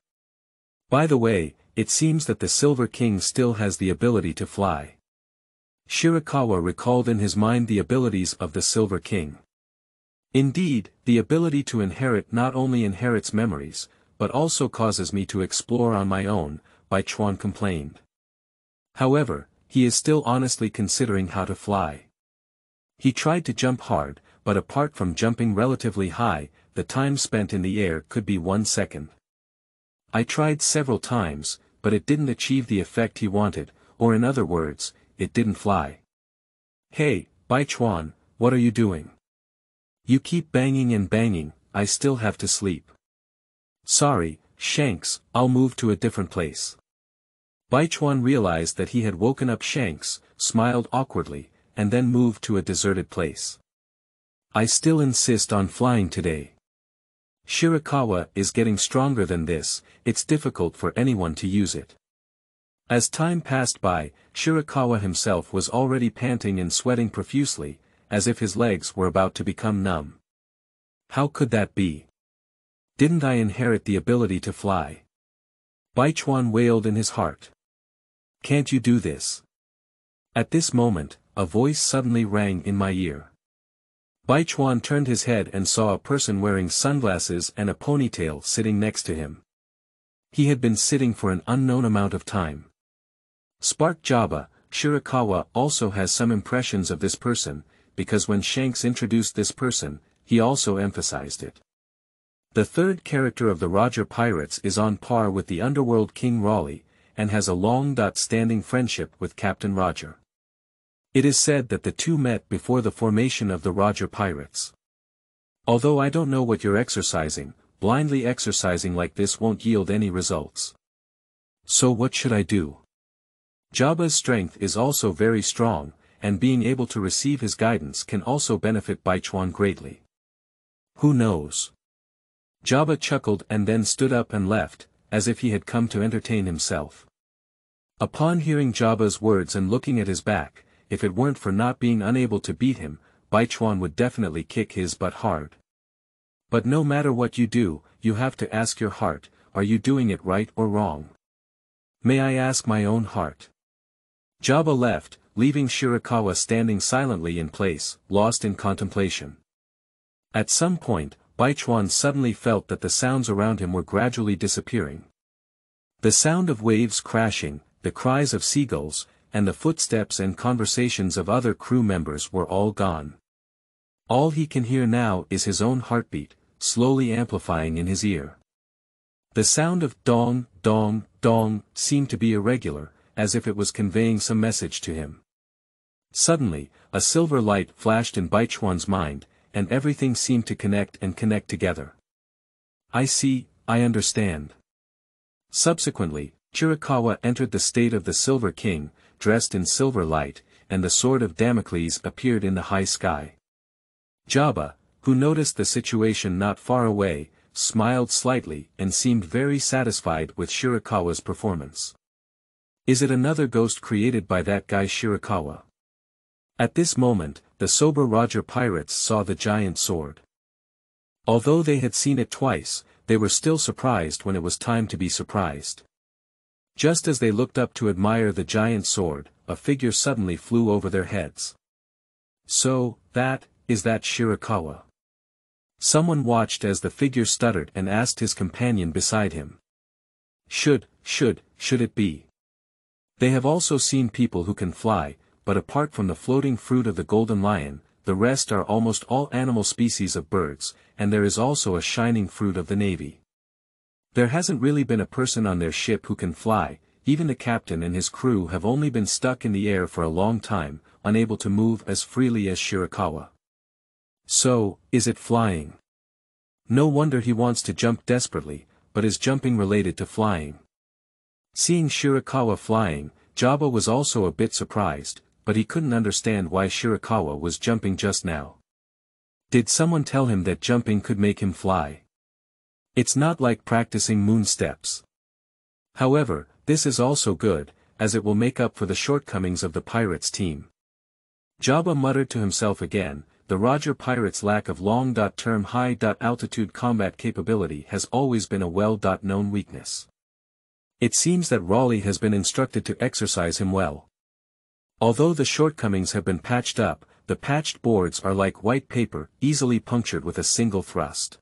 By the way, it seems that the Silver King still has the ability to fly. Shirakawa recalled in his mind the abilities of the Silver King. Indeed, the ability to inherit not only inherits memories, but also causes me to explore on my own, Baichuan complained. However, he is still honestly considering how to fly. He tried to jump hard, but apart from jumping relatively high, the time spent in the air could be 1 second. I tried several times, but it didn't achieve the effect he wanted, or in other words, it didn't fly. Hey, Baichuan, what are you doing? You keep banging and banging, I still have to sleep. Sorry, Shanks, I'll move to a different place. Baichuan realized that he had woken up Shanks, smiled awkwardly, and then moved to a deserted place. I still insist on flying today. Shirakawa is getting stronger than this, it's difficult for anyone to use it. As time passed by, Shirakawa himself was already panting and sweating profusely, as if his legs were about to become numb. How could that be? Didn't I inherit the ability to fly? Baichuan wailed in his heart. Can't you do this? At this moment, a voice suddenly rang in my ear. Baichuan turned his head and saw a person wearing sunglasses and a ponytail sitting next to him. He had been sitting for an unknown amount of time. Spark Jabba, Shirakawa also has some impressions of this person, because when Shanks introduced this person, he also emphasized it. The third character of the Roger Pirates is on par with the Underworld King Raleigh, and has a long-standing friendship with Captain Roger. It is said that the two met before the formation of the Roger Pirates. Although I don't know what you're exercising, blindly exercising like this won't yield any results. So what should I do? Jabba's strength is also very strong, and being able to receive his guidance can also benefit Baichuan greatly. Who knows? Jabba chuckled and then stood up and left, as if he had come to entertain himself. Upon hearing Jabba's words and looking at his back, if it weren't for not being unable to beat him, Baichuan would definitely kick his butt hard. But no matter what you do, you have to ask your heart, are you doing it right or wrong? May I ask my own heart? Jabba left, leaving Shirakawa standing silently in place, lost in contemplation. At some point, Baichuan suddenly felt that the sounds around him were gradually disappearing. The sound of waves crashing, the cries of seagulls, and the footsteps and conversations of other crew members were all gone. All he can hear now is his own heartbeat, slowly amplifying in his ear. The sound of dong, dong, dong seemed to be irregular, as if it was conveying some message to him. Suddenly, a silver light flashed in Baichuan's mind, and everything seemed to connect together. I see, I understand. Subsequently, Shirakawa entered the state of the Silver King, dressed in silver light, and the sword of Damocles appeared in the high sky. Jabba, who noticed the situation not far away, smiled slightly and seemed very satisfied with Shirakawa's performance. Is it another ghost created by that guy Shirakawa? At this moment, the sober Roger Pirates saw the giant sword. Although they had seen it twice, they were still surprised when it was time to be surprised. Just as they looked up to admire the giant sword, a figure suddenly flew over their heads. So, is that Shirakawa? Someone watched as the figure stuttered and asked his companion beside him. Should it be? They have also seen people who can fly, but apart from the floating fruit of the golden lion, the rest are almost all animal species of birds, and there is also a shining fruit of the navy. There hasn't really been a person on their ship who can fly, even the captain and his crew have only been stuck in the air for a long time, unable to move as freely as Shirakawa. So, is it flying? No wonder he wants to jump desperately, but is jumping related to flying? Seeing Shirakawa flying, Jabba was also a bit surprised, but he couldn't understand why Shirakawa was jumping just now. Did someone tell him that jumping could make him fly? It's not like practicing moon steps. However, this is also good, as it will make up for the shortcomings of the pirates team. Jabba muttered to himself again, the Roger Pirates' lack of long-term high-altitude combat capability has always been a well-known weakness. It seems that Raleigh has been instructed to exercise him well. Although the shortcomings have been patched up, the patched boards are like white paper, easily punctured with a single thrust.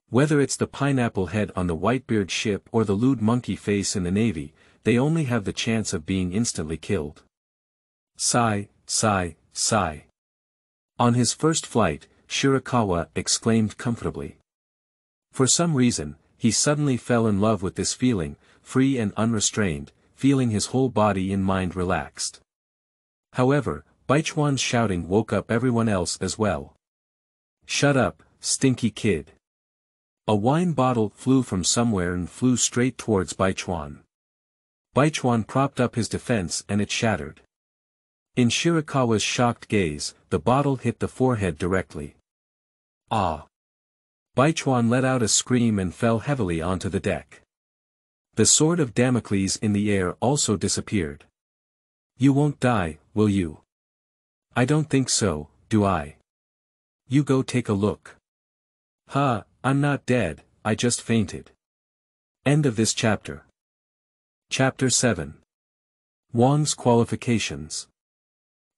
Whether it's the pineapple head on the Whitebeard ship or the lewd monkey face in the Navy, they only have the chance of being instantly killed. Sigh, sigh, sigh. On his first flight, Shirakawa exclaimed comfortably. For some reason, he suddenly fell in love with this feeling, free and unrestrained, feeling his whole body and mind relaxed. However, Baichuan's shouting woke up everyone else as well. Shut up, stinky kid. A wine bottle flew from somewhere and flew straight towards Baichuan. Baichuan propped up his defense and it shattered. In Shirakawa's shocked gaze, the bottle hit the forehead directly. Ah! Baichuan let out a scream and fell heavily onto the deck. The sword of Damocles in the air also disappeared. You won't die, will you? I don't think so, do I? You go take a look. Ha, I'm not dead, I just fainted. End of this chapter. Chapter 7. Wang's Qualifications.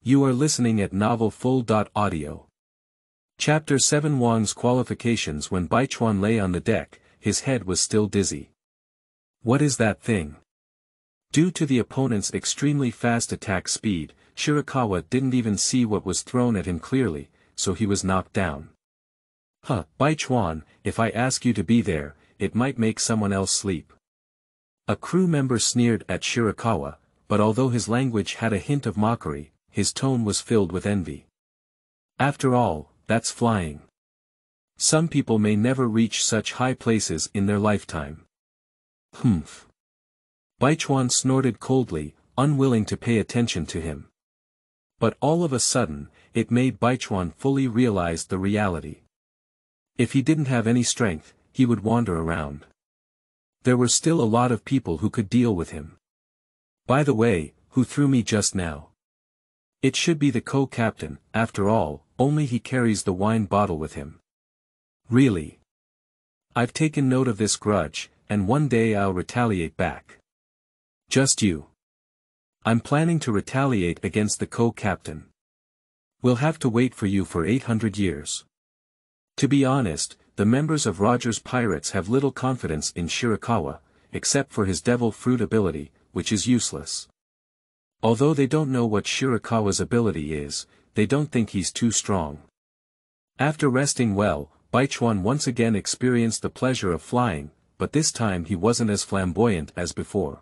You are listening at NovelFull.audio. Chapter 7. Wang's Qualifications. When Baichuan lay on the deck, his head was still dizzy. What is that thing? Due to the opponent's extremely fast attack speed, Shirakawa didn't even see what was thrown at him clearly, so he was knocked down. Baichuan, if I ask you to be there, it might make someone else sleep. A crew member sneered at Shirakawa, but although his language had a hint of mockery, his tone was filled with envy. After all, that's flying. Some people may never reach such high places in their lifetime. Humph. Baichuan snorted coldly, unwilling to pay attention to him. But all of a sudden, it made Baichuan fully realize the reality. If he didn't have any strength, he would wander around. There were still a lot of people who could deal with him. By the way, who threw me just now? It should be the co-captain, after all, only he carries the wine bottle with him. Really? I've taken note of this grudge, and one day I'll retaliate back. Just you. I'm planning to retaliate against the co-captain. We'll have to wait for you for 800 years. To be honest, the members of Roger's Pirates have little confidence in Shirakawa, except for his devil fruit ability, which is useless. Although they don't know what Shirakawa's ability is, they don't think he's too strong. After resting well, Baichuan once again experienced the pleasure of flying, but this time he wasn't as flamboyant as before.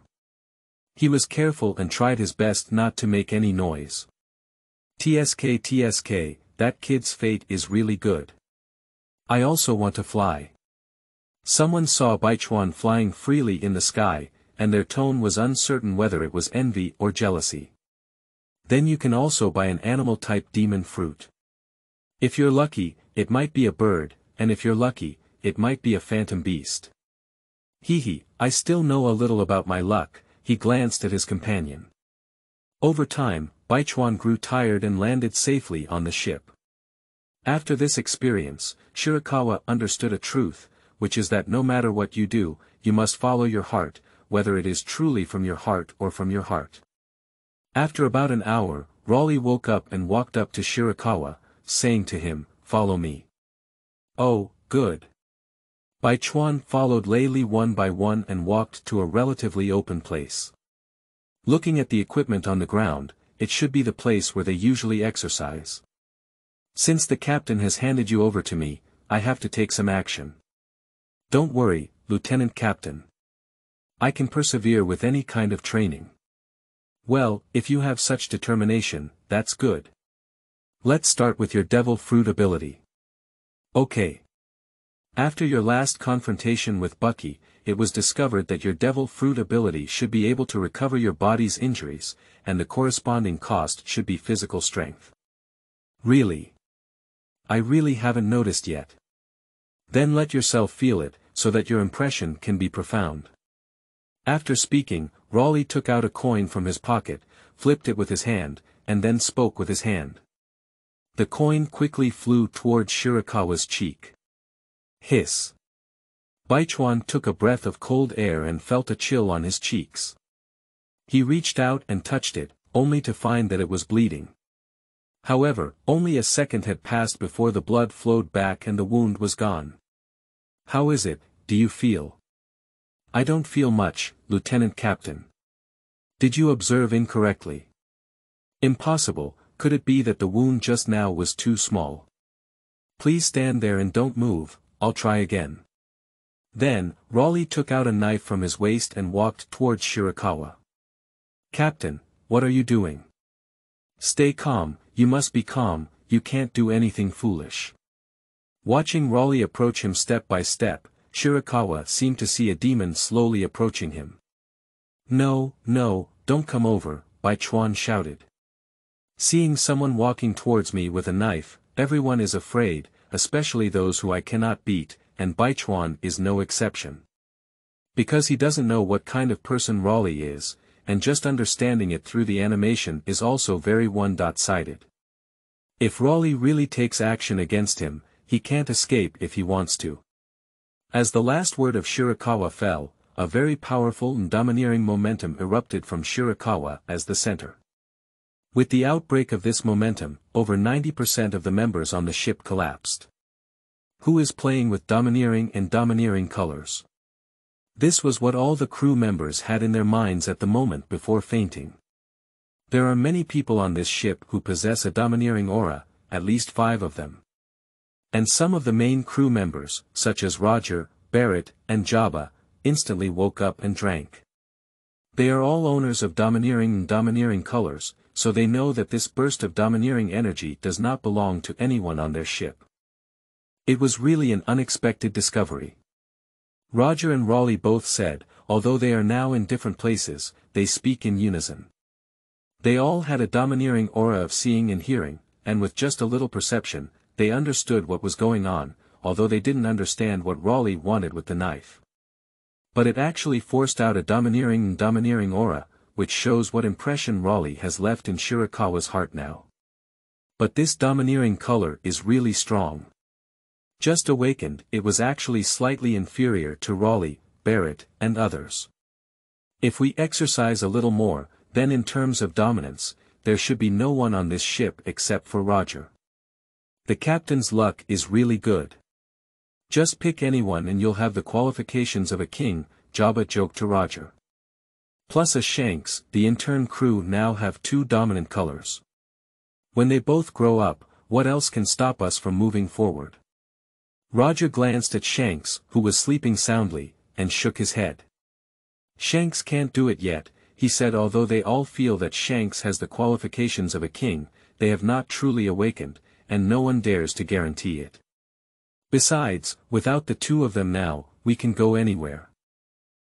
He was careful and tried his best not to make any noise. TSK, that kid's fate is really good. I also want to fly. Someone saw Baichuan flying freely in the sky, and their tone was uncertain whether it was envy or jealousy. Then you can also buy an animal-type demon fruit. If you're lucky, it might be a bird, and if you're lucky, it might be a phantom beast. I still know a little about my luck. He glanced at his companion. Over time, Baichuan grew tired and landed safely on the ship. After this experience, Shirakawa understood a truth, which is that no matter what you do, you must follow your heart, whether it is truly from your heart or from your heart. After about an hour, Raleigh woke up and walked up to Shirakawa, saying to him, "Follow me." Oh, good. Baichuan followed Lei Li one by one and walked to a relatively open place. Looking at the equipment on the ground, it should be the place where they usually exercise. Since the captain has handed you over to me, I have to take some action. Don't worry, Lieutenant Captain. I can persevere with any kind of training. Well, if you have such determination, that's good. Let's start with your devil fruit ability. Okay. After your last confrontation with Bucky, it was discovered that your devil fruit ability should be able to recover your body's injuries, and the corresponding cost should be physical strength. Really? I really haven't noticed yet. Then let yourself feel it, so that your impression can be profound. After speaking, Raleigh took out a coin from his pocket, flipped it with his hand, and then spoke with his hand. The coin quickly flew towards Shirakawa's cheek. Hiss. Baichuan took a breath of cold air and felt a chill on his cheeks. He reached out and touched it, only to find that it was bleeding. However, only a second had passed before the blood flowed back and the wound was gone. How is it, do you feel? I don't feel much, Lieutenant Captain. Did you observe incorrectly? Impossible, could it be that the wound just now was too small? Please stand there and don't move, I'll try again. Then, Raleigh took out a knife from his waist and walked towards Shirakawa. Captain, what are you doing? Stay calm, you must be calm, you can't do anything foolish. Watching Raleigh approach him step by step, Shirakawa seemed to see a demon slowly approaching him. No, don't come over, Baichuan shouted. Seeing someone walking towards me with a knife, everyone is afraid, especially those who I cannot beat, and Baichuan is no exception. Because he doesn't know what kind of person Raleigh is, and just understanding it through the animation is also very one-sided. If Raleigh really takes action against him, he can't escape if he wants to. As the last word of Shirakawa fell, a very powerful and domineering momentum erupted from Shirakawa as the center. With the outbreak of this momentum, over 90% of the members on the ship collapsed. Who is playing with domineering colors? This was what all the crew members had in their minds at the moment before fainting. There are many people on this ship who possess a domineering aura, at least 5 of them. And some of the main crew members, such as Roger, Barrett, and Jabba, instantly woke up and drank. They are all owners of domineering colors, so they know that this burst of domineering energy does not belong to anyone on their ship. It was really an unexpected discovery. Roger and Raleigh both said, although they are now in different places, they speak in unison. They all had a domineering aura of seeing and hearing, and with just a little perception, they understood what was going on, although they didn't understand what Raleigh wanted with the knife. But it actually forced out a domineering aura, which shows what impression Raleigh has left in Shirakawa's heart now. But this domineering color is really strong. Just awakened, it was actually slightly inferior to Raleigh, Barrett, and others. If we exercise a little more, then in terms of dominance, there should be no one on this ship except for Roger. The captain's luck is really good. Just pick anyone and you'll have the qualifications of a king, Jabba joked to Roger. Plus a Shanks, the intern crew now have 2 dominant colors. When they both grow up, what else can stop us from moving forward? Roger glanced at Shanks, who was sleeping soundly, and shook his head. Shanks can't do it yet, he said. Although they all feel that Shanks has the qualifications of a king, they have not truly awakened, and no one dares to guarantee it. Besides, without the 2 of them now, we can go anywhere.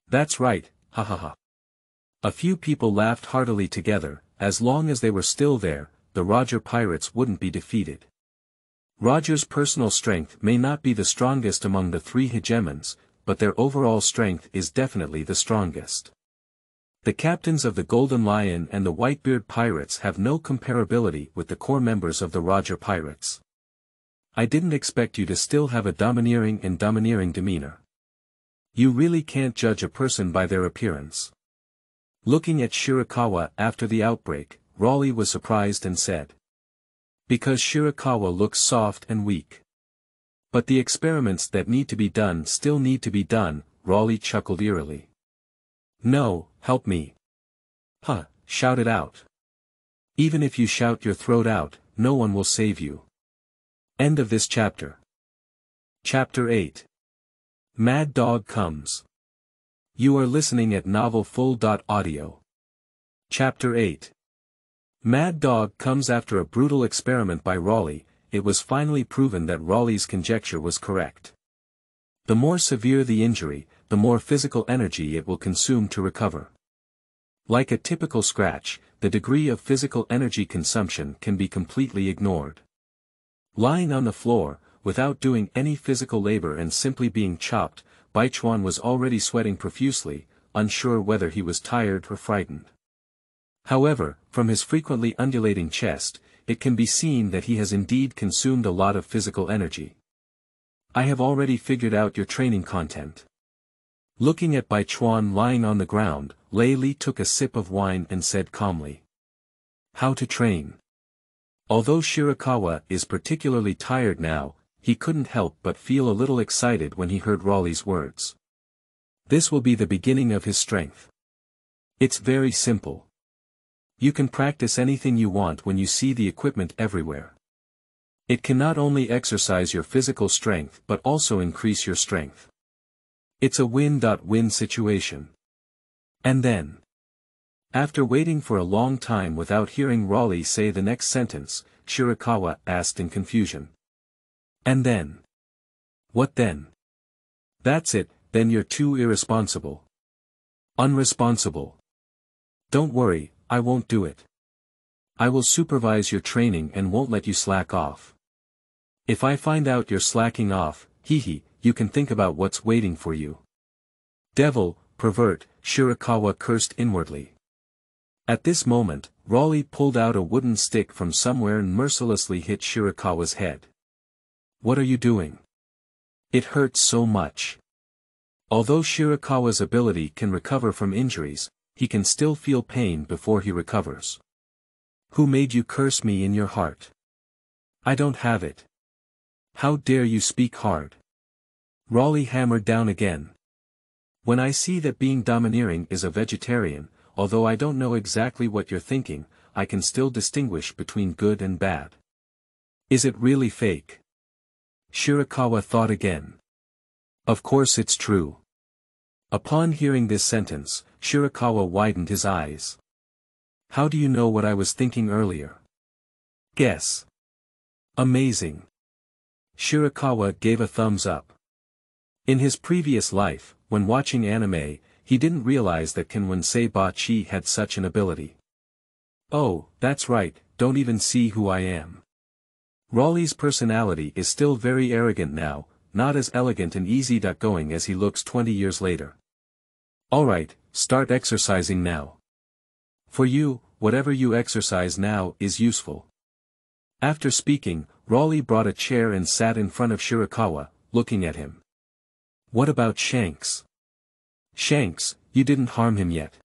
That's right, ha ha ha. A few people laughed heartily together. As long as they were still there, the Roger pirates wouldn't be defeated. Roger's personal strength may not be the strongest among the 3 hegemons, but their overall strength is definitely the strongest. The captains of the Golden Lion and the Whitebeard pirates have no comparability with the core members of the Roger pirates. I didn't expect you to still have a domineering demeanor. You really can't judge a person by their appearance. Looking at Shirakawa after the outbreak, Raleigh was surprised and said. Because Shirakawa looks soft and weak. But the experiments that need to be done still need to be done, Raleigh chuckled eerily. No, help me. Huh, shout it out. Even if you shout your throat out, no one will save you. End of this chapter. Chapter 8. Mad Dog Comes. You are listening at NovelFull.audio. Chapter 8. Mad Dog comes. After a brutal experiment by Raleigh, it was finally proven that Raleigh's conjecture was correct. The more severe the injury, the more physical energy it will consume to recover. Like a typical scratch, the degree of physical energy consumption can be completely ignored. Lying on the floor, without doing any physical labor and simply being chopped, Baichuan was already sweating profusely, unsure whether he was tired or frightened. However, from his frequently undulating chest, it can be seen that he has indeed consumed a lot of physical energy. I have already figured out your training content. Looking at Baichuan lying on the ground, Lei Li took a sip of wine and said calmly. How to train. Although Shirakawa is particularly tired now, he couldn't help but feel a little excited when he heard Raleigh's words. This will be the beginning of his strength. It's very simple. You can practice anything you want when you see the equipment everywhere. It can not only exercise your physical strength but also increase your strength. It's a win-win situation. And then. After waiting for a long time without hearing Raleigh say the next sentence, Shirakawa asked in confusion. And then? What then? That's it, then you're too irresponsible. Unresponsible. Don't worry, I won't do it. I will supervise your training and won't let you slack off. If I find out you're slacking off, you can think about what's waiting for you. Devil, pervert, Shirakawa cursed inwardly. At this moment, Raleigh pulled out a wooden stick from somewhere and mercilessly hit Shirakawa's head. What are you doing? It hurts so much. Although Shirakawa's ability can recover from injuries, he can still feel pain before he recovers. Who made you curse me in your heart? I don't have it. How dare you speak hard? Raleigh hammered down again. When I see that being domineering is a vegetarian, although I don't know exactly what you're thinking, I can still distinguish between good and bad. Is it really fake? Shirakawa thought again. Of course it's true. Upon hearing this sentence, Shirakawa widened his eyes. How do you know what I was thinking earlier? Guess. Amazing. Shirakawa gave a thumbs up. In his previous life, when watching anime, he didn't realize that Kenwan Seibachi had such an ability. Oh, that's right, don't even see who I am. Raleigh's personality is still very arrogant now, not as elegant and easygoing as he looks 20 years later. Alright, start exercising now. For you, whatever you exercise now is useful. After speaking, Raleigh brought a chair and sat in front of Shirakawa, looking at him. What about Shanks? Shanks, you didn't harm him yet.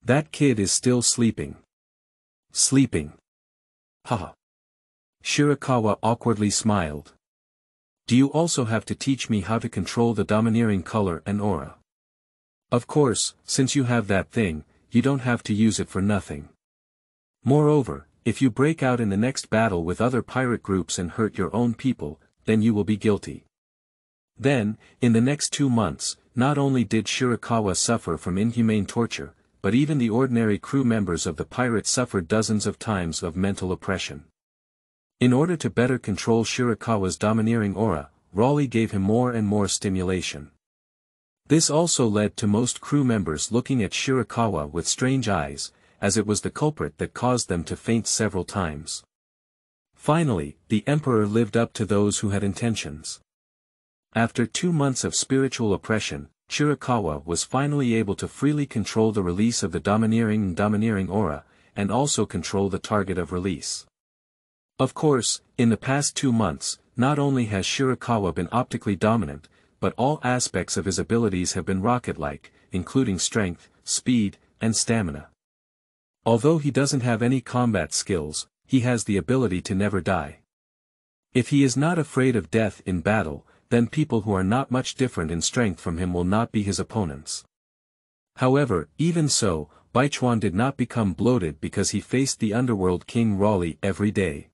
That kid is still sleeping. Sleeping. Haha. Shirakawa awkwardly smiled. Do you also have to teach me how to control the domineering color and aura? Of course, since you have that thing, you don't have to use it for nothing. Moreover, if you break out in the next battle with other pirate groups and hurt your own people, then you will be guilty. Then, in the next 2 months, not only did Shirakawa suffer from inhumane torture, but even the ordinary crew members of the pirate suffered dozens of times of mental oppression. In order to better control Shirakawa's domineering aura, Raleigh gave him more and more stimulation. This also led to most crew members looking at Shirakawa with strange eyes, as it was the culprit that caused them to faint several times. Finally, the emperor lived up to those who had intentions. After 2 months of spiritual oppression, Shirakawa was finally able to freely control the release of the domineering aura, and also control the target of release. Of course, in the past 2 months, not only has Shirakawa been optically dominant, but all aspects of his abilities have been rocket-like, including strength, speed, and stamina. Although he doesn't have any combat skills, he has the ability to never die. If he is not afraid of death in battle, then people who are not much different in strength from him will not be his opponents. However, even so, Baichuan did not become bloated because he faced the underworld king Raleigh every day.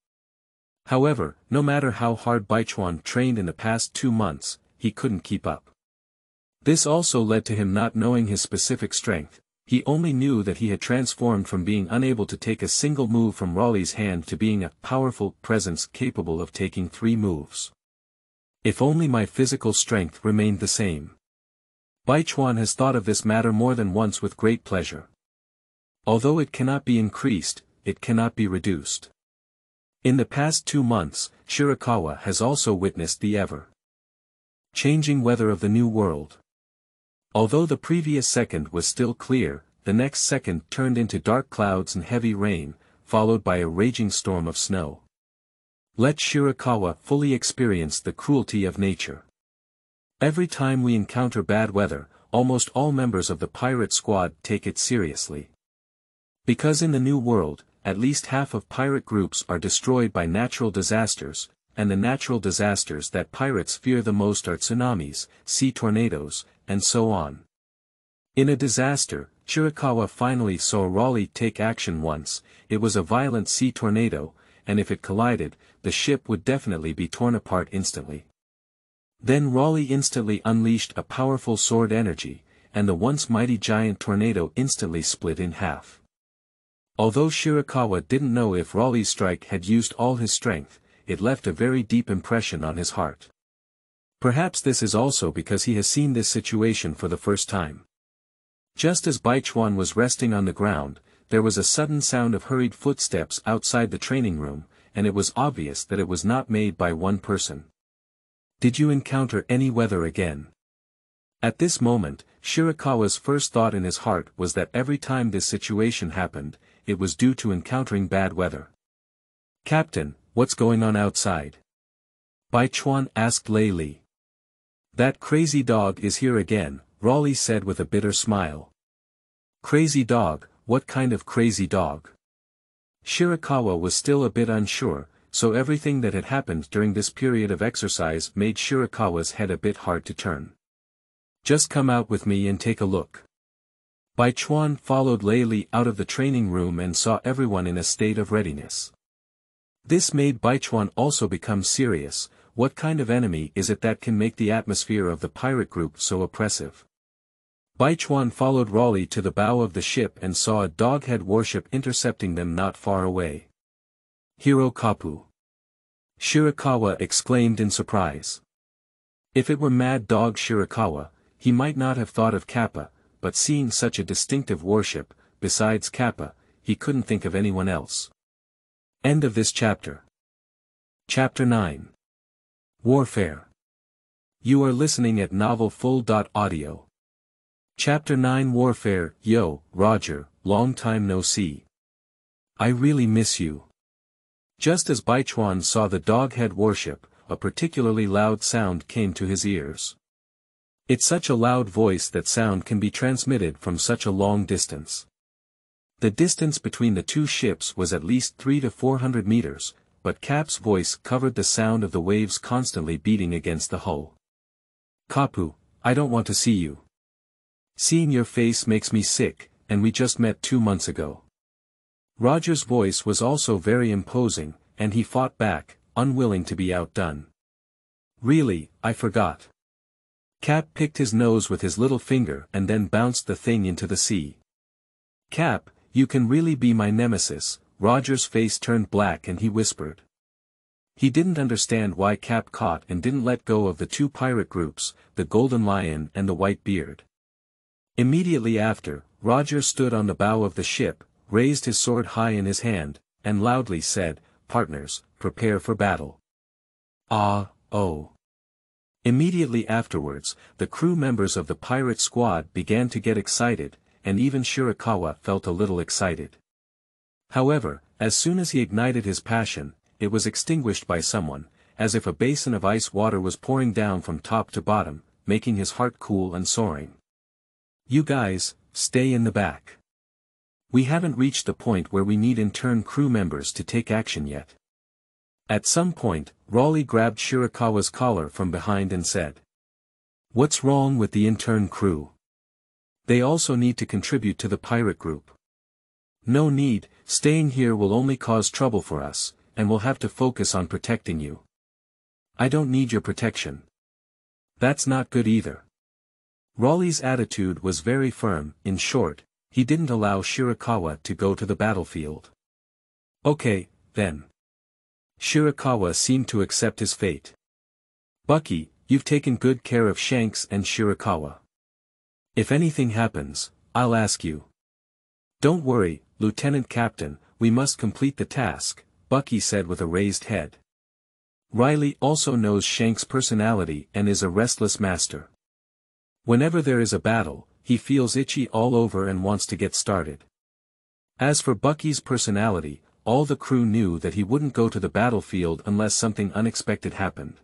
However, no matter how hard Baichuan trained in the past 2 months, he couldn't keep up. This also led to him not knowing his specific strength. He only knew that he had transformed from being unable to take a single move from Raleigh's hand to being a powerful presence capable of taking 3 moves. If only my physical strength remained the same. Baichuan has thought of this matter more than once with great pleasure. Although it cannot be increased, it cannot be reduced. In the past 2 months, Shirakawa has also witnessed the ever-changing weather of the New World. Although the previous second was still clear, the next second turned into dark clouds and heavy rain, followed by a raging storm of snow. Let Shirakawa fully experience the cruelty of nature. Every time we encounter bad weather, almost all members of the pirate squad take it seriously. Because in the New World, at least half of pirate groups are destroyed by natural disasters, and the natural disasters that pirates fear the most are tsunamis, sea tornadoes, and so on. In a disaster, Shirakawa finally saw Raleigh take action once. It was a violent sea tornado, and if it collided, the ship would definitely be torn apart instantly. Then Raleigh instantly unleashed a powerful sword energy, and the once mighty giant tornado instantly split in half. Although Shirakawa didn't know if Raleigh's strike had used all his strength, it left a very deep impression on his heart. Perhaps this is also because he has seen this situation for the first time. Just as Baichuan was resting on the ground, there was a sudden sound of hurried footsteps outside the training room, and it was obvious that it was not made by one person. Did you encounter any weather again? At this moment, Shirakawa's first thought in his heart was that every time this situation happened, it was due to encountering bad weather. Captain, what's going on outside? Baichuan asked Lei Li. That crazy dog is here again, Raleigh said with a bitter smile. Crazy dog, what kind of crazy dog? Shirakawa was still a bit unsure, so everything that had happened during this period of exercise made Shirakawa's head a bit hard to turn. Just come out with me and take a look. Baichuan followed Lei Li out of the training room and saw everyone in a state of readiness. This made Baichuan also become serious. What kind of enemy is it that can make the atmosphere of the pirate group so oppressive? Baichuan followed Raleigh to the bow of the ship and saw a doghead warship intercepting them not far away. Hiro Kapu. Shirakawa exclaimed in surprise. If it were Mad Dog Shirakawa, he might not have thought of Kappa, but seeing such a distinctive warship, besides Kappa, he couldn't think of anyone else. End of this chapter. Chapter 9. Warfare. You are listening at novelfull.audio. Chapter 9 Warfare. Yo, Roger, long time no see. I really miss you. Just as Baichuan saw the doghead warship, a particularly loud sound came to his ears. It's such a loud voice that sound can be transmitted from such a long distance. The distance between the two ships was at least 300 to 400 meters, but Cap's voice covered the sound of the waves constantly beating against the hull. Kapu, I don't want to see you. Seeing your face makes me sick, and we just met 2 months ago. Roger's voice was also very imposing, and he fought back, unwilling to be outdone. Really, I forgot. Cap picked his nose with his little finger and then bounced the thing into the sea. Cap, you can really be my nemesis. Roger's face turned black and he whispered. He didn't understand why Cap caught and didn't let go of the two pirate groups, the Golden Lion and the White Beard. Immediately after, Roger stood on the bow of the ship, raised his sword high in his hand, and loudly said, "Partners, prepare for battle." Ah, oh. Immediately afterwards, the crew members of the pirate squad began to get excited, and even Shirakawa felt a little excited. However, as soon as he ignited his passion, it was extinguished by someone, as if a basin of ice water was pouring down from top to bottom, making his heart cool and soaring. You guys, stay in the back. We haven't reached the point where we need intern crew members to take action yet. At some point, Raleigh grabbed Shirakawa's collar from behind and said. What's wrong with the intern crew? They also need to contribute to the pirate group. No need, staying here will only cause trouble for us, and we'll have to focus on protecting you. I don't need your protection. That's not good either. Raleigh's attitude was very firm. In short, he didn't allow Shirakawa to go to the battlefield. Okay, then. Shirakawa seemed to accept his fate. Bucky, you've taken good care of Shanks and Shirakawa. If anything happens, I'll ask you. Don't worry, Lieutenant Captain, we must complete the task, Bucky said with a raised head. Riley also knows Shanks' personality and is a restless master. Whenever there is a battle, he feels itchy all over and wants to get started. As for Bucky's personality, all the crew knew that he wouldn't go to the battlefield unless something unexpected happened.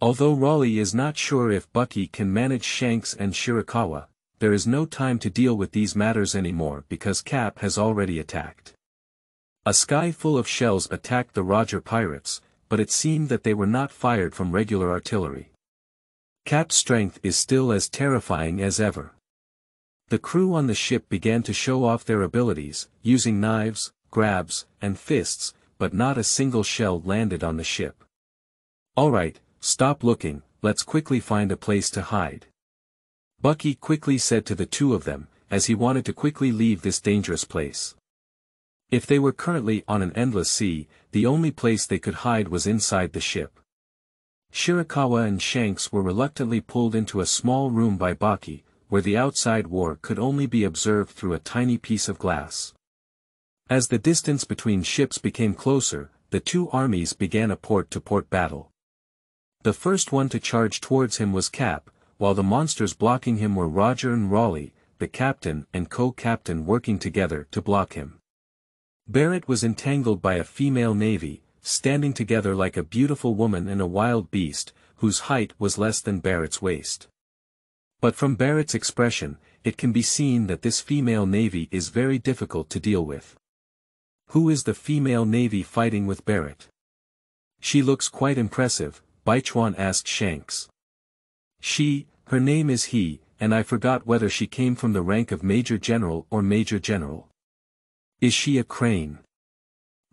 Although Raleigh is not sure if Bucky can manage Shanks and Shirakawa, there is no time to deal with these matters anymore because Cap has already attacked. A sky full of shells attacked the Roger pirates, but it seemed that they were not fired from regular artillery. Cap's strength is still as terrifying as ever. The crew on the ship began to show off their abilities, using knives, grabs, and fists, but not a single shell landed on the ship. Alright, stop looking, let's quickly find a place to hide. Bucky quickly said to the two of them, as he wanted to quickly leave this dangerous place. If they were currently on an endless sea, the only place they could hide was inside the ship. Shirakawa and Shanks were reluctantly pulled into a small room by Bucky, where the outside war could only be observed through a tiny piece of glass. As the distance between ships became closer, the two armies began a port-to-port battle. The first one to charge towards him was Cap, while the monsters blocking him were Roger and Raleigh, the captain and co-captain working together to block him. Barrett was entangled by a female navy, standing together like a beautiful woman and a wild beast, whose height was less than Barrett's waist. But from Barrett's expression, it can be seen that this female navy is very difficult to deal with. Who is the female navy fighting with Barrett? She looks quite impressive, Baichuan asked Shanks. Her name is He, and I forgot whether she came from the rank of Major General or Major General. Is she a crane?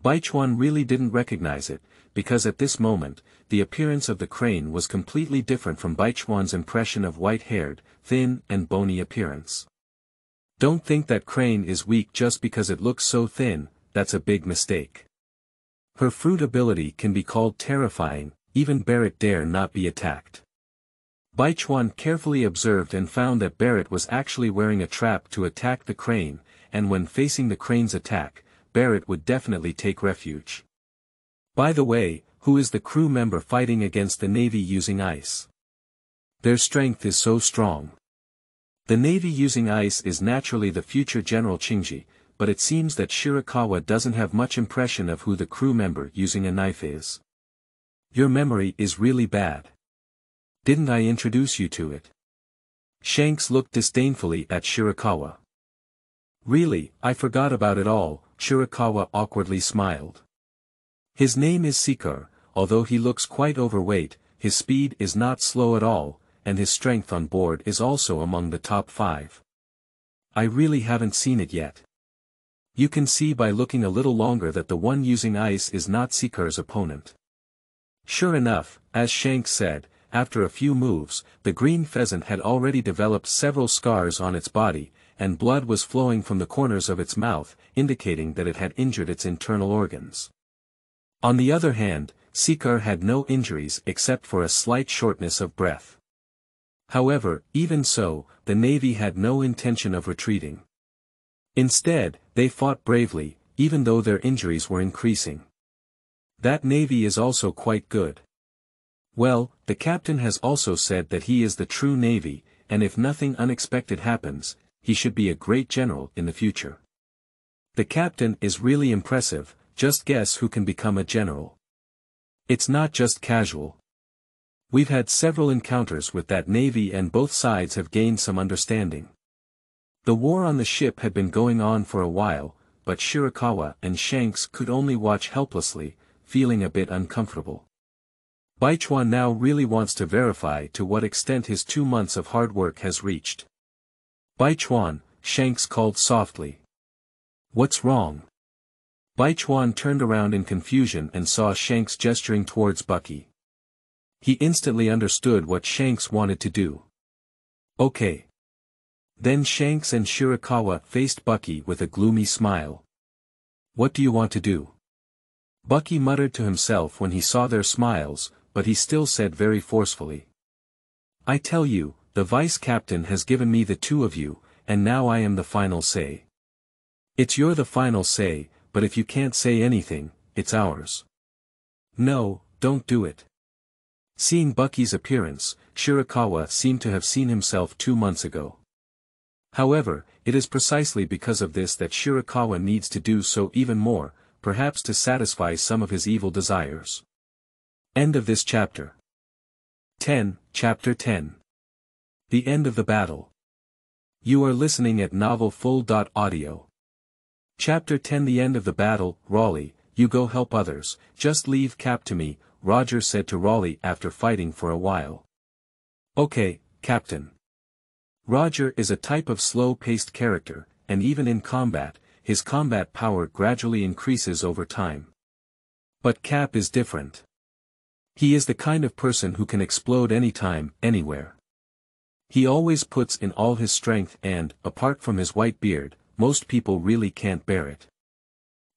Baichuan really didn't recognize it, because at this moment, the appearance of the crane was completely different from Baichuan's impression of white-haired, thin and bony appearance. Don't think that crane is weak just because it looks so thin, that's a big mistake. Her fruit ability can be called terrifying, even Barrett dare not be attacked. Baichuan carefully observed and found that Barrett was actually wearing a trap to attack the crane, and when facing the crane's attack, Barrett would definitely take refuge. By the way, who is the crew member fighting against the Navy using ice? Their strength is so strong. The Navy using ice is naturally the future General Qingji, but it seems that Shirakawa doesn't have much impression of who the crew member using a knife is. Your memory is really bad. Didn't I introduce you to it? Shanks looked disdainfully at Shirakawa. Really, I forgot about it all, Shirakawa awkwardly smiled. His name is Seeker, although he looks quite overweight, his speed is not slow at all, and his strength on board is also among the top 5. I really haven't seen it yet. You can see by looking a little longer that the one using ice is not Seeker's opponent. Sure enough, as Shanks said, after a few moves, the green pheasant had already developed several scars on its body, and blood was flowing from the corners of its mouth, indicating that it had injured its internal organs. On the other hand, Seeker had no injuries except for a slight shortness of breath. However, even so, the Navy had no intention of retreating. Instead, they fought bravely, even though their injuries were increasing. That Navy is also quite good. Well, the captain has also said that he is the true Navy, and if nothing unexpected happens, he should be a great general in the future. The captain is really impressive, just guess who can become a general. It's not just casual. We've had several encounters with that Navy and both sides have gained some understanding. The war on the ship had been going on for a while, but Shirakawa and Shanks could only watch helplessly, feeling a bit uncomfortable. Baichuan now really wants to verify to what extent his 2 months of hard work has reached. Baichuan, Shanks called softly. What's wrong? Baichuan turned around in confusion and saw Shanks gesturing towards Bucky. He instantly understood what Shanks wanted to do. Okay. Then Shanks and Shirakawa faced Bucky with a gloomy smile. What do you want to do? Bucky muttered to himself when he saw their smiles, but he still said very forcefully. I tell you, the vice captain has given me the 2 of you, and now I am the final say. You're the final say, but if you can't say anything, it's ours. No, don't do it. Seeing Bucky's appearance, Shirakawa seemed to have seen himself 2 months ago. However, it is precisely because of this that Shirakawa needs to do so even more, perhaps to satisfy some of his evil desires. End of this chapter. 10, Chapter 10. The End of the Battle. You are listening at novelfull.audio. Chapter 10 The End of the Battle. Raleigh, you go help others, just leave Cap to me, Roger said to Raleigh after fighting for a while. Okay, Captain. Roger is a type of slow-paced character, and even in combat, his combat power gradually increases over time. But Cap is different. He is the kind of person who can explode anytime, anywhere. He always puts in all his strength and, apart from his white beard, most people really can't bear it.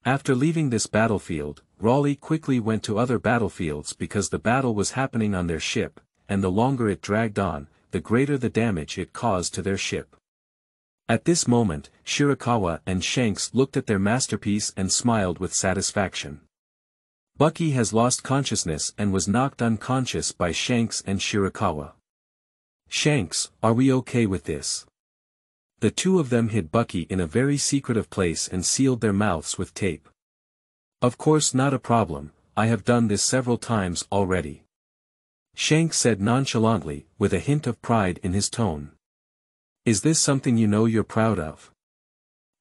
After leaving this battlefield, Raleigh quickly went to other battlefields because the battle was happening on their ship, and the longer it dragged on, the greater the damage it caused to their ship. At this moment, Shirakawa and Shanks looked at their masterpiece and smiled with satisfaction. Bucky has lost consciousness and was knocked unconscious by Shanks and Shirakawa. Shanks, are we okay with this? The 2 of them hid Bucky in a very secretive place and sealed their mouths with tape. Of course not a problem, I have done this several times already. Shanks said nonchalantly, with a hint of pride in his tone. Is this something you know you're proud of?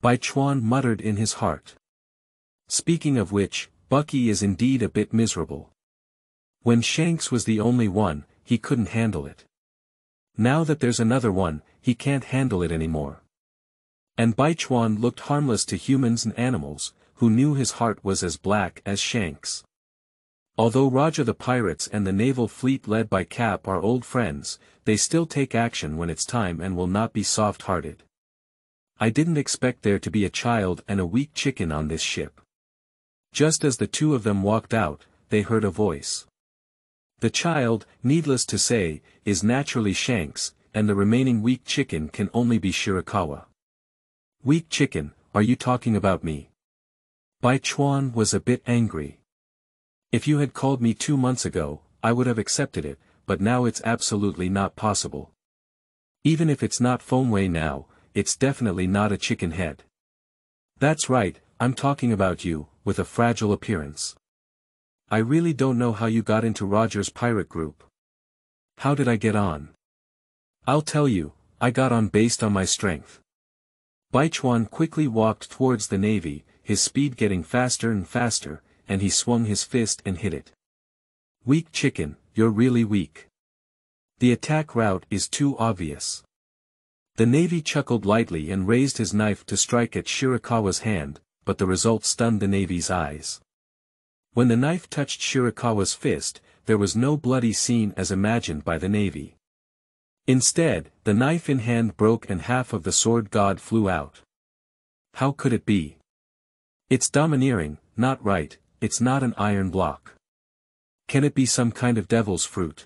Bai Chuan muttered in his heart. Speaking of which, Bucky is indeed a bit miserable. When Shanks was the only one, he couldn't handle it. Now that there's another one, he can't handle it anymore. And Bai Chuan looked harmless to humans and animals, who knew his heart was as black as Shanks. Although Roger the pirates and the naval fleet led by Cap are old friends, they still take action when it's time and will not be soft-hearted. I didn't expect there to be a child and a weak chicken on this ship. Just as the two of them walked out, they heard a voice. The child, needless to say, is naturally Shanks, and the remaining weak chicken can only be Shirakawa. Weak chicken, are you talking about me? Bai Chuan was a bit angry. If you had called me 2 months ago, I would have accepted it, but now it's absolutely not possible. Even if it's not Fengwei now, it's definitely not a chicken head. That's right, I'm talking about you, with a fragile appearance. I really don't know how you got into Roger's pirate group. How did I get on? I'll tell you, I got on based on my strength. Bai Chuan quickly walked towards the navy, his speed getting faster and faster, and he swung his fist and hit it. Weak chicken, you're really weak. The attack route is too obvious. The navy chuckled lightly and raised his knife to strike at Shirakawa's hand, but the result stunned the navy's eyes. When the knife touched Shirakawa's fist, there was no bloody scene as imagined by the navy. Instead, the knife in hand broke and half of the sword god flew out. How could it be? It's domineering, not right. It's not an iron block. Can it be some kind of devil's fruit?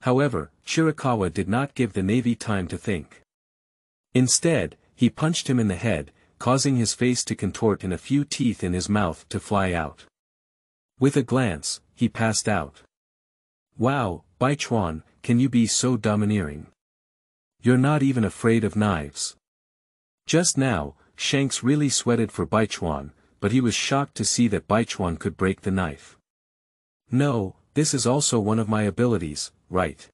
However, Shirakawa did not give the navy time to think. Instead, he punched him in the head, causing his face to contort and a few teeth in his mouth to fly out. With a glance, he passed out. Wow, Bai Chuan, can you be so domineering? You're not even afraid of knives. Just now, Shanks really sweated for Bai Chuan, but he was shocked to see that Bai Chuan could break the knife. No, this is also one of my abilities, right?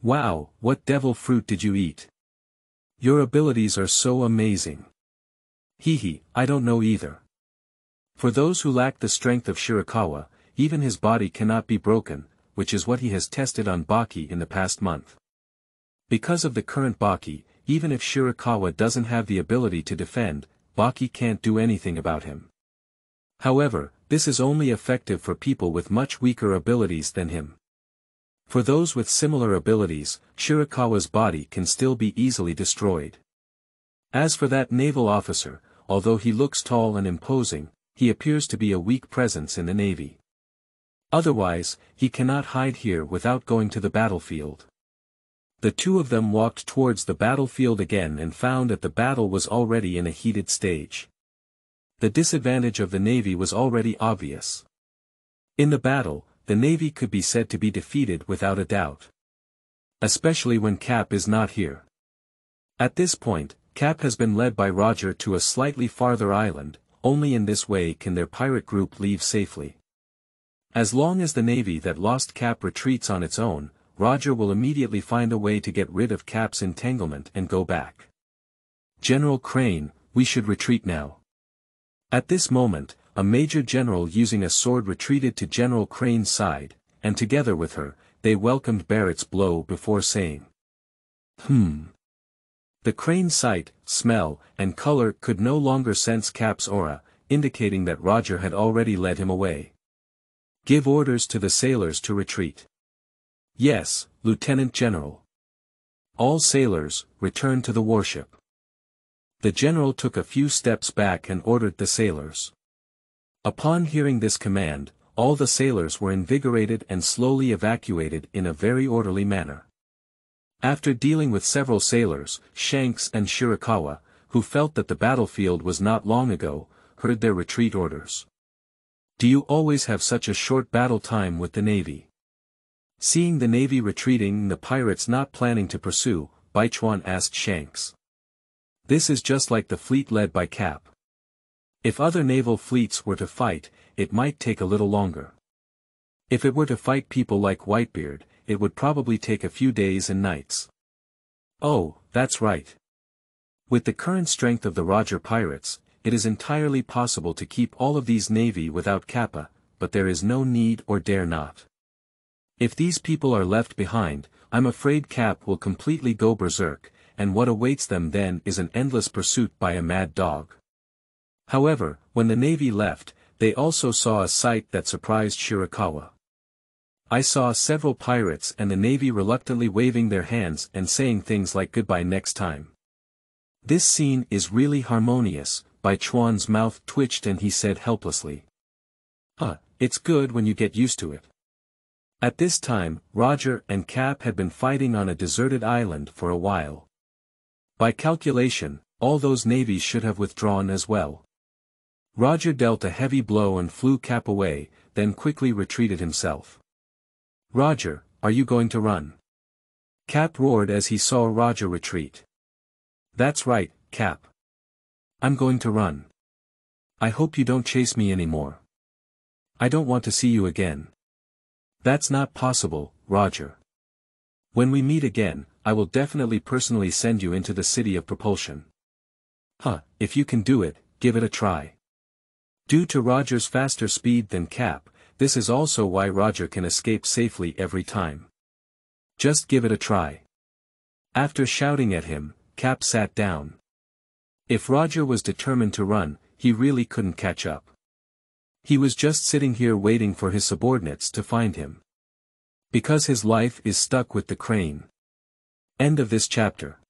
Wow, what devil fruit did you eat? Your abilities are so amazing. Hehe, I don't know either. For those who lack the strength of Shirakawa, even his body cannot be broken, which is what he has tested on Baki in the past month. Because of the current Baki, even if Shirakawa doesn't have the ability to defend, Baki can't do anything about him. However, this is only effective for people with much weaker abilities than him. For those with similar abilities, Shirakawa's body can still be easily destroyed. As for that naval officer, although he looks tall and imposing, he appears to be a weak presence in the navy. Otherwise, he cannot hide here without going to the battlefield. The two of them walked towards the battlefield again and found that the battle was already in a heated stage. The disadvantage of the navy was already obvious. In the battle, the navy could be said to be defeated without a doubt. Especially when Cap is not here. At this point, Cap has been led by Roger to a slightly farther island, only in this way can their pirate group leave safely. As long as the navy that lost Cap retreats on its own, Roger will immediately find a way to get rid of Cap's entanglement and go back. General Crane, we should retreat now. At this moment, a major general using a sword retreated to General Crane's side, and together with her, they welcomed Barrett's blow before saying, The Crane's sight, smell, and color could no longer sense Cap's aura, indicating that Roger had already led him away. Give orders to the sailors to retreat. Yes, Lieutenant General. All sailors, return to the warship. The general took a few steps back and ordered the sailors. Upon hearing this command, all the sailors were invigorated and slowly evacuated in a very orderly manner. After dealing with several sailors, Shanks and Shirakawa, who felt that the battlefield was not long ago, heard their retreat orders. Do you always have such a short battle time with the navy? Seeing the navy retreating and the pirates not planning to pursue, Bai Chuan asked Shanks. This is just like the fleet led by Cap. If other naval fleets were to fight, it might take a little longer. If it were to fight people like Whitebeard, it would probably take a few days and nights. Oh, that's right. With the current strength of the Roger pirates, it is entirely possible to keep all of these navy without Kappa, but there is no need or dare not. If these people are left behind, I'm afraid Cap will completely go berserk, and what awaits them then is an endless pursuit by a mad dog. However, when the navy left, they also saw a sight that surprised Shirakawa. I saw several pirates and the navy reluctantly waving their hands and saying things like goodbye next time. This scene is really harmonious. Bai Chuan's mouth twitched and he said helplessly. It's good when you get used to it. At this time, Roger and Cap had been fighting on a deserted island for a while. By calculation, all those navies should have withdrawn as well. Roger dealt a heavy blow and flew Cap away, then quickly retreated himself. Roger, are you going to run? Cap roared as he saw Roger retreat. That's right, Cap. I'm going to run. I hope you don't chase me anymore. I don't want to see you again. That's not possible, Roger. When we meet again, I will definitely personally send you into the City of Propulsion. If you can do it, give it a try. Due to Roger's faster speed than Cap, this is also why Roger can escape safely every time. Just give it a try. After shouting at him, Cap sat down. If Roger was determined to run, he really couldn't catch up. He was just sitting here waiting for his subordinates to find him. Because his life is stuck with the crane. End of this chapter.